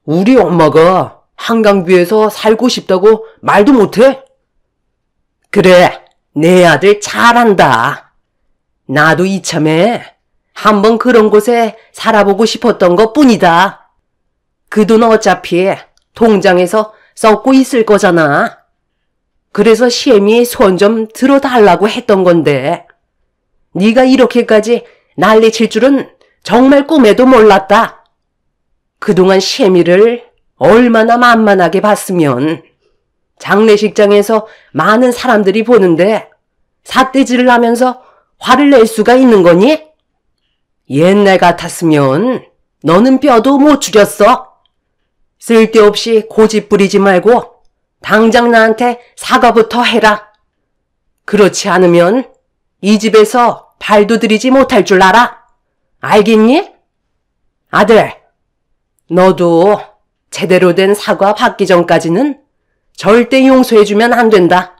우리 엄마가 한강뷰에서 살고 싶다고 말도 못해? 그래, 내 아들 잘한다. 나도 이참에 한번 그런 곳에 살아보고 싶었던 것 뿐이다. 그 돈 어차피 통장에서 썩고 있을 거잖아. 그래서 시엠이 손 좀 들어달라고 했던 건데 네가 이렇게까지 난리칠 줄은 정말 꿈에도 몰랐다. 그동안 시엠이를 얼마나 만만하게 봤으면 장례식장에서 많은 사람들이 보는데 삿대질을 하면서 화를 낼 수가 있는 거니? 옛날 같았으면 너는 뼈도 못 죽였어. 쓸데없이 고집 부리지 말고 당장 나한테 사과부터 해라. 그렇지 않으면 이 집에서 발도 들이지 못할 줄 알아. 알겠니? 아들, 너도 제대로 된 사과 받기 전까지는 절대 용서해주면 안 된다.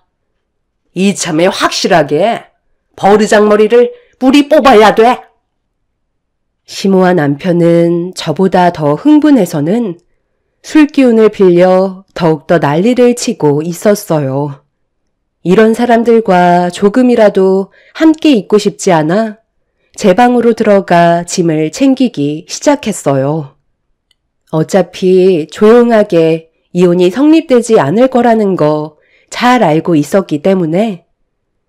이참에 확실하게 버르장머리를 뿌리 뽑아야 돼. 시모와 남편은 저보다 더 흥분해서는 술기운을 빌려 더욱더 난리를 치고 있었어요. 이런 사람들과 조금이라도 함께 있고 싶지 않아 제 방으로 들어가 짐을 챙기기 시작했어요. 어차피 조용하게 이혼이 성립되지 않을 거라는 거 잘 알고 있었기 때문에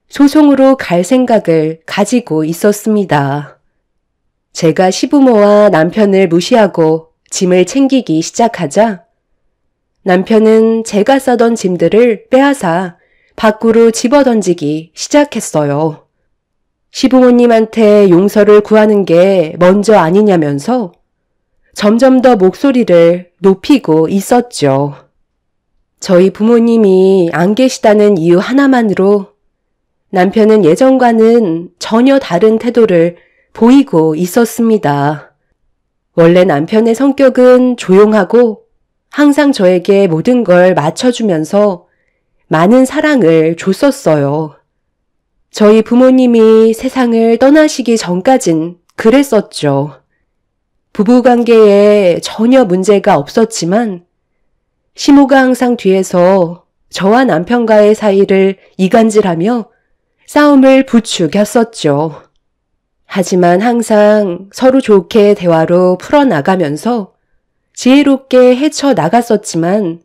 소송으로 갈 생각을 가지고 있었습니다. 제가 시부모와 남편을 무시하고 짐을 챙기기 시작하자 남편은 제가 싸던 짐들을 빼앗아 밖으로 집어던지기 시작했어요. 시부모님한테 용서를 구하는 게 먼저 아니냐면서 점점 더 목소리를 높이고 있었죠. 저희 부모님이 안 계시다는 이유 하나만으로 남편은 예전과는 전혀 다른 태도를 보이고 있었습니다. 원래 남편의 성격은 조용하고 항상 저에게 모든 걸 맞춰주면서 많은 사랑을 줬었어요. 저희 부모님이 세상을 떠나시기 전까진 그랬었죠. 부부관계에 전혀 문제가 없었지만 시모가 항상 뒤에서 저와 남편과의 사이를 이간질하며 싸움을 부추겼었죠. 하지만 항상 서로 좋게 대화로 풀어나가면서 지혜롭게 헤쳐나갔었지만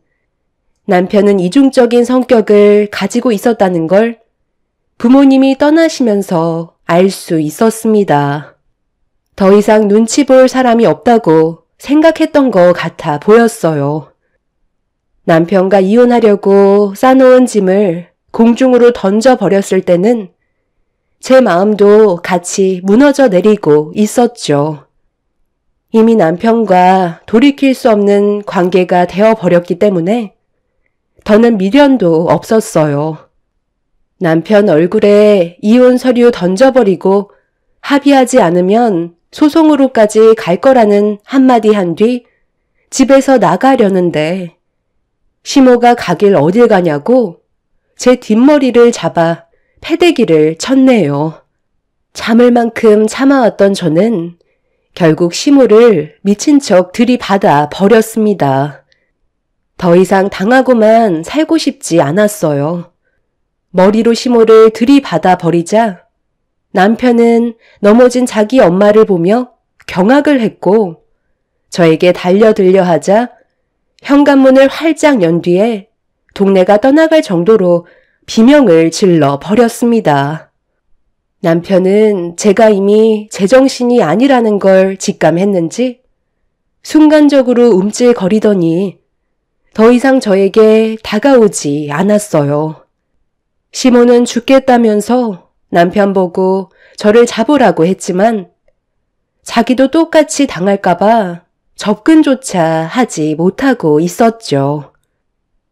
남편은 이중적인 성격을 가지고 있었다는 걸 부모님이 떠나시면서 알 수 있었습니다. 더 이상 눈치 볼 사람이 없다고 생각했던 것 같아 보였어요. 남편과 이혼하려고 싸놓은 짐을 공중으로 던져버렸을 때는 제 마음도 같이 무너져 내리고 있었죠. 이미 남편과 돌이킬 수 없는 관계가 되어버렸기 때문에 더는 미련도 없었어요. 남편 얼굴에 이혼 서류 던져버리고 합의하지 않으면 소송으로까지 갈 거라는 한마디 한 뒤 집에서 나가려는데 시모가 가길 어딜 가냐고 제 뒷머리를 잡아 패대기를 쳤네요. 참을 만큼 참아왔던 저는 결국 시모를 미친 척 들이받아 버렸습니다. 더 이상 당하고만 살고 싶지 않았어요. 머리로 시모를 들이받아 버리자 남편은 넘어진 자기 엄마를 보며 경악을 했고 저에게 달려들려 하자 현관문을 활짝 연 뒤에 동네가 떠나갈 정도로 비명을 질러 버렸습니다. 남편은 제가 이미 제정신이 아니라는 걸 직감했는지 순간적으로 움찔거리더니 더 이상 저에게 다가오지 않았어요. 시모는 죽겠다면서 남편 보고 저를 잡으라고 했지만 자기도 똑같이 당할까봐 접근조차 하지 못하고 있었죠.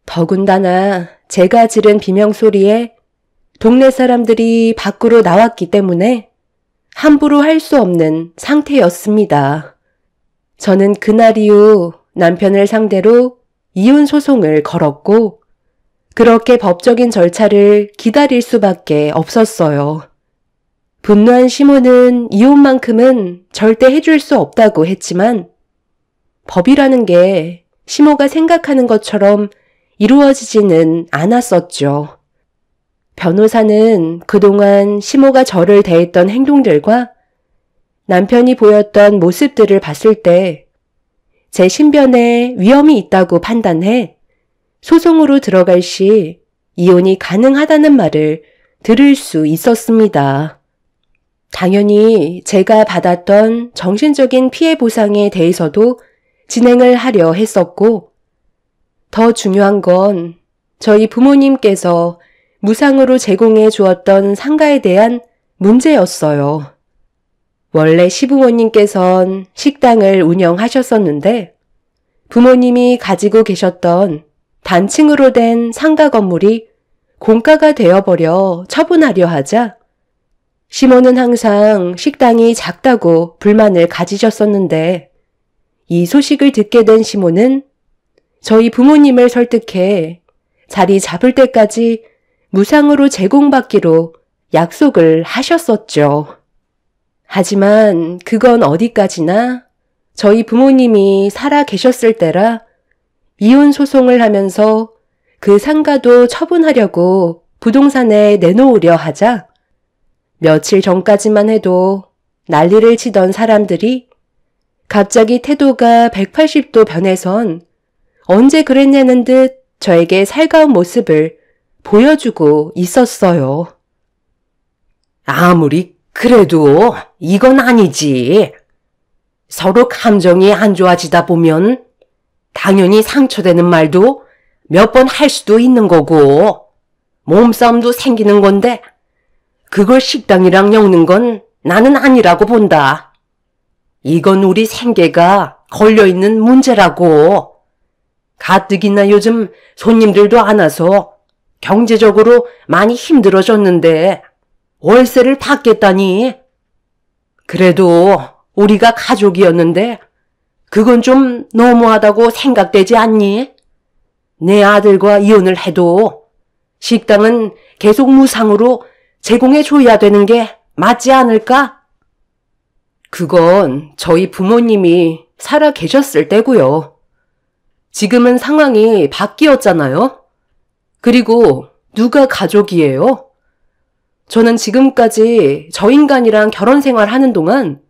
더군다나 제가 지른 비명소리에 동네 사람들이 밖으로 나왔기 때문에 함부로 할 수 없는 상태였습니다. 저는 그날 이후 남편을 상대로 이혼 소송을 걸었고 그렇게 법적인 절차를 기다릴 수밖에 없었어요. 분노한 시모는 이혼만큼은 절대 해줄 수 없다고 했지만 법이라는 게 시모가 생각하는 것처럼 이루어지지는 않았었죠. 변호사는 그동안 시모가 저를 대했던 행동들과 남편이 보였던 모습들을 봤을 때 제 신변에 위험이 있다고 판단해 소송으로 들어갈 시 이혼이 가능하다는 말을 들을 수 있었습니다. 당연히 제가 받았던 정신적인 피해 보상에 대해서도 진행을 하려 했었고, 더 중요한 건 저희 부모님께서 무상으로 제공해 주었던 상가에 대한 문제였어요. 원래 시부모님께선 식당을 운영하셨었는데 부모님이 가지고 계셨던 단층으로 된 상가 건물이 공가가 되어버려 처분하려 하자 시모는 항상 식당이 작다고 불만을 가지셨었는데 이 소식을 듣게 된 시모는 저희 부모님을 설득해 자리 잡을 때까지 무상으로 제공받기로 약속을 하셨었죠. 하지만 그건 어디까지나 저희 부모님이 살아 계셨을 때라 이혼 소송을 하면서 그 상가도 처분하려고 부동산에 내놓으려 하자 며칠 전까지만 해도 난리를 치던 사람들이 갑자기 태도가 180도 변해선 언제 그랬냐는 듯 저에게 살가운 모습을 보여주고 있었어요. 아무리 그래도 이건 아니지. 서로 감정이 안 좋아지다 보면 당연히 상처되는 말도 몇 번 할 수도 있는 거고 몸싸움도 생기는 건데 그걸 식당이랑 엮는 건 나는 아니라고 본다. 이건 우리 생계가 걸려있는 문제라고. 가뜩이나 요즘 손님들도 안 와서 경제적으로 많이 힘들어졌는데 월세를 받겠다니. 그래도 우리가 가족이었는데 그건 좀 너무하다고 생각되지 않니? 내 아들과 이혼을 해도 식당은 계속 무상으로 제공해줘야 되는 게 맞지 않을까? 그건 저희 부모님이 살아 계셨을 때고요. 지금은 상황이 바뀌었잖아요. 그리고 누가 가족이에요? 저는 지금까지 저 인간이랑 결혼 생활하는 동안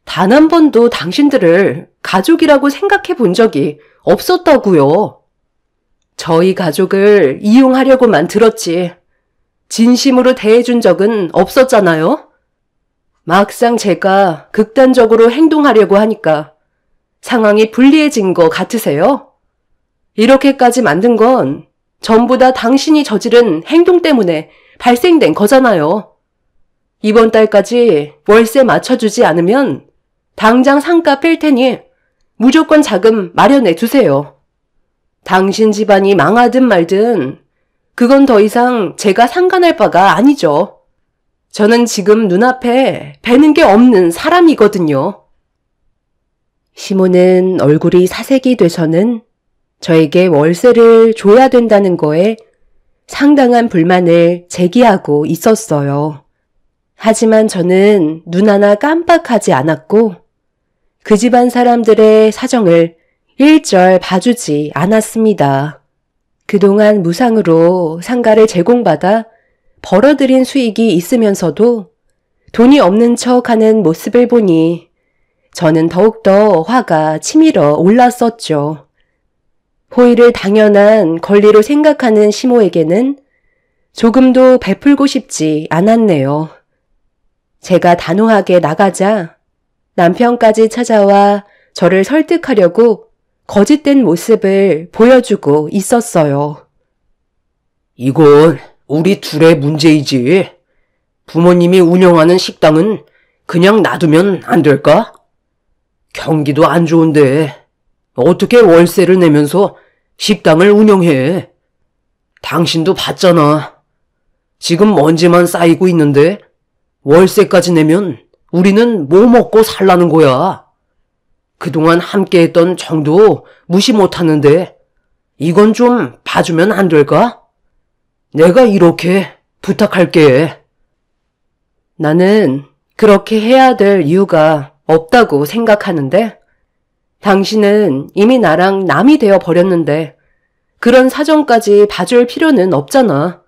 단 한 번도 당신들을 가족이라고 생각해 본 적이 없었다고요. 저희 가족을 이용하려고만 들었지 진심으로 대해준 적은 없었잖아요. 막상 제가 극단적으로 행동하려고 하니까 상황이 불리해진 거 같으세요? 이렇게까지 만든 건 전부 다 당신이 저지른 행동 때문에 발생된 거잖아요. 이번 달까지 월세 맞춰주지 않으면 당장 상가 뺄 테니 무조건 자금 마련해 두세요. 당신 집안이 망하든 말든 그건 더 이상 제가 상관할 바가 아니죠. 저는 지금 눈앞에 뵈는 게 없는 사람이거든요. 시모는 얼굴이 사색이 돼서는 저에게 월세를 줘야 된다는 거에 상당한 불만을 제기하고 있었어요. 하지만 저는 눈 하나 깜빡하지 않았고 그 집안 사람들의 사정을 일절 봐주지 않았습니다. 그동안 무상으로 상가를 제공받아 벌어들인 수익이 있으면서도 돈이 없는 척하는 모습을 보니 저는 더욱더 화가 치밀어 올랐었죠. 호의를 당연한 권리로 생각하는 시모에게는 조금도 베풀고 싶지 않았네요. 제가 단호하게 나가자 남편까지 찾아와 저를 설득하려고 거짓된 모습을 보여주고 있었어요. 이건 우리 둘의 문제이지. 부모님이 운영하는 식당은 그냥 놔두면 안 될까? 경기도 안 좋은데 어떻게 월세를 내면서 식당을 운영해? 당신도 봤잖아. 지금 먼지만 쌓이고 있는데 월세까지 내면 우리는 뭐 먹고 살라는 거야. 그동안 함께했던 정도 무시 못하는데 이건 좀 봐주면 안 될까? 내가 이렇게 부탁할게. 나는 그렇게 해야 될 이유가 없다고 생각하는데 당신은 이미 나랑 남이 되어 버렸는데 그런 사정까지 봐줄 필요는 없잖아.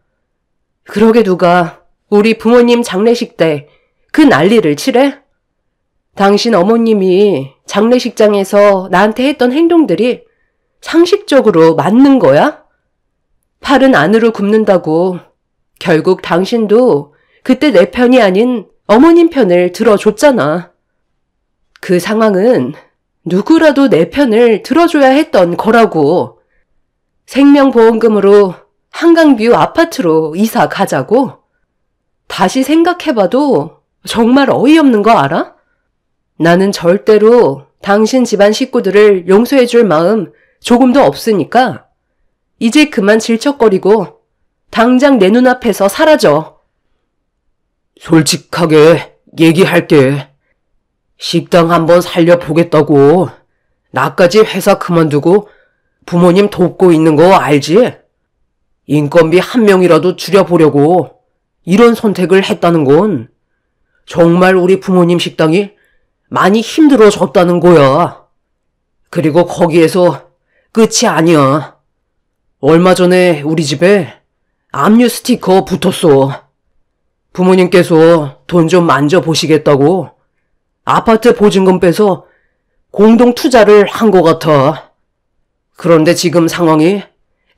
그러게 누가 우리 부모님 장례식 때 그 난리를 치래? 당신 어머님이 장례식장에서 나한테 했던 행동들이 상식적으로 맞는 거야? 팔은 안으로 굽는다고 결국 당신도 그때 내 편이 아닌 어머님 편을 들어줬잖아. 그 상황은 누구라도 내 편을 들어줘야 했던 거라고. 생명보험금으로 한강뷰 아파트로 이사 가자고? 다시 생각해봐도 정말 어이없는 거 알아? 나는 절대로 당신 집안 식구들을 용서해줄 마음 조금도 없으니까 이제 그만 질척거리고 당장 내 눈앞에서 사라져. 솔직하게 얘기할게. 식당 한번 살려보겠다고. 나까지 회사 그만두고 부모님 돕고 있는 거 알지? 인건비 한 명이라도 줄여보려고 이런 선택을 했다는 건 정말 우리 부모님 식당이 많이 힘들어졌다는 거야. 그리고 거기에서 끝이 아니야. 얼마 전에 우리 집에 압류 스티커 붙었어. 부모님께서 돈 좀 만져보시겠다고 아파트 보증금 빼서 공동 투자를 한 것 같아. 그런데 지금 상황이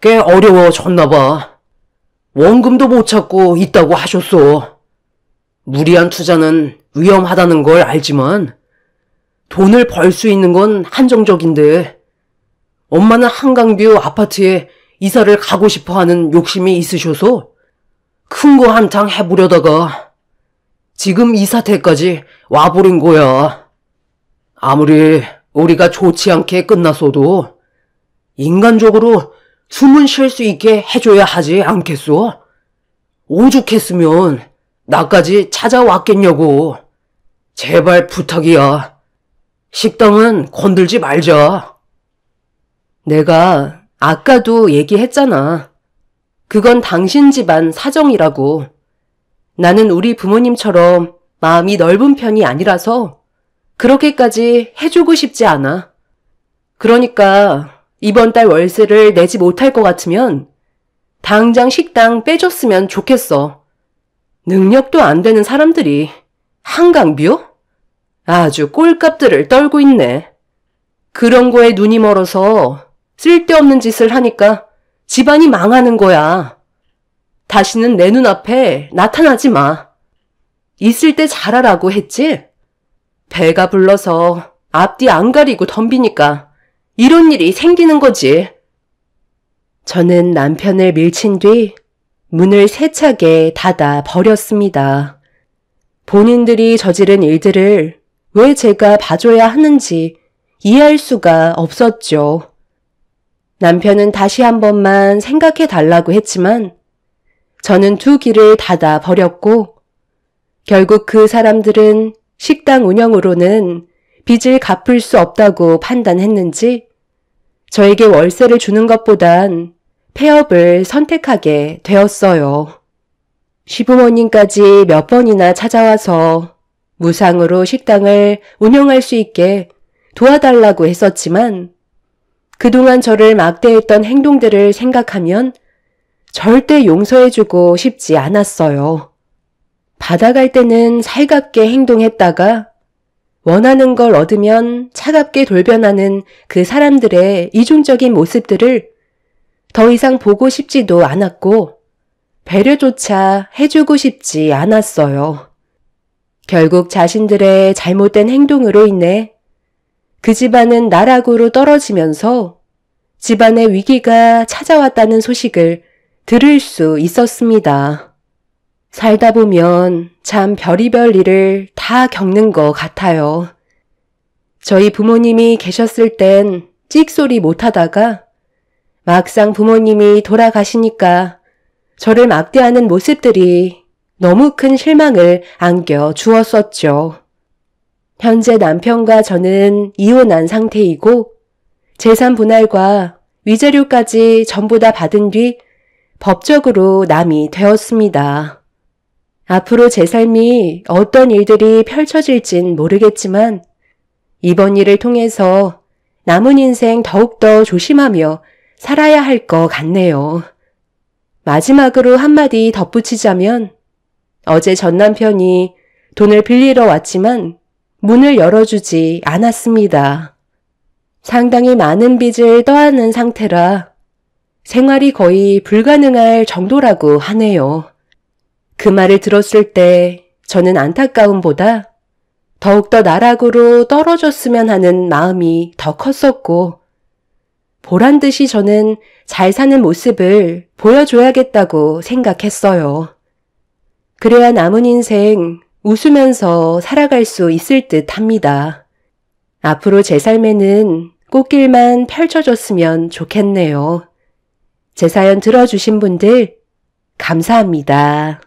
꽤 어려워졌나 봐. 원금도 못 찾고 있다고 하셨어. 무리한 투자는 위험하다는 걸 알지만 돈을 벌 수 있는 건 한정적인데 엄마는 한강뷰 아파트에 이사를 가고 싶어 하는 욕심이 있으셔서 큰 거 한탕 해보려다가 지금 이 사태까지 와버린 거야. 아무리 우리가 좋지 않게 끝났어도 인간적으로 숨은 쉴 수 있게 해줘야 하지 않겠어? 오죽했으면 나까지 찾아왔겠냐고. 제발 부탁이야. 식당은 건들지 말자. 내가 아까도 얘기했잖아. 그건 당신 집안 사정이라고. 나는 우리 부모님처럼 마음이 넓은 편이 아니라서 그렇게까지 해주고 싶지 않아. 그러니까 이번 달 월세를 내지 못할 것 같으면 당장 식당 빼줬으면 좋겠어. 능력도 안 되는 사람들이 한강뷰? 아주 꼴값들을 떨고 있네. 그런 거에 눈이 멀어서 쓸데없는 짓을 하니까 집안이 망하는 거야. 다시는 내 눈앞에 나타나지 마. 있을 때 잘하라고 했지? 배가 불러서 앞뒤 안 가리고 덤비니까 이런 일이 생기는 거지. 저는 남편을 밀친 뒤 문을 세차게 닫아 버렸습니다. 본인들이 저지른 일들을 왜 제가 봐줘야 하는지 이해할 수가 없었죠. 남편은 다시 한 번만 생각해 달라고 했지만 저는 두 귀를 닫아 버렸고 결국 그 사람들은 식당 운영으로는 빚을 갚을 수 없다고 판단했는지 저에게 월세를 주는 것보단 폐업을 선택하게 되었어요. 시부모님까지 몇 번이나 찾아와서 무상으로 식당을 운영할 수 있게 도와달라고 했었지만 그동안 저를 막대했던 행동들을 생각하면 절대 용서해주고 싶지 않았어요. 받아갈 때는 살갑게 행동했다가 원하는 걸 얻으면 차갑게 돌변하는 그 사람들의 이중적인 모습들을 더 이상 보고 싶지도 않았고 배려조차 해주고 싶지 않았어요. 결국 자신들의 잘못된 행동으로 인해 그 집안은 나락으로 떨어지면서 집안의 위기가 찾아왔다는 소식을 들을 수 있었습니다. 살다 보면 참 별의별 일을 다 겪는 것 같아요. 저희 부모님이 계셨을 땐 찍소리 못하다가 막상 부모님이 돌아가시니까 저를 막대하는 모습들이 너무 큰 실망을 안겨 주었었죠. 현재 남편과 저는 이혼한 상태이고 재산 분할과 위자료까지 전부 다 받은 뒤 법적으로 남이 되었습니다. 앞으로 제 삶이 어떤 일들이 펼쳐질진 모르겠지만 이번 일을 통해서 남은 인생 더욱더 조심하며 살아야 할 것 같네요. 마지막으로 한마디 덧붙이자면 어제 전 남편이 돈을 빌리러 왔지만 문을 열어주지 않았습니다. 상당히 많은 빚을 떠안은 상태라 생활이 거의 불가능할 정도라고 하네요. 그 말을 들었을 때 저는 안타까움보다 더욱더 나락으로 떨어졌으면 하는 마음이 더 컸었고, 보란듯이 저는 잘 사는 모습을 보여줘야겠다고 생각했어요. 그래야 남은 인생 웃으면서 살아갈 수 있을 듯 합니다. 앞으로 제 삶에는 꽃길만 펼쳐졌으면 좋겠네요. 제 사연 들어주신 분들 감사합니다.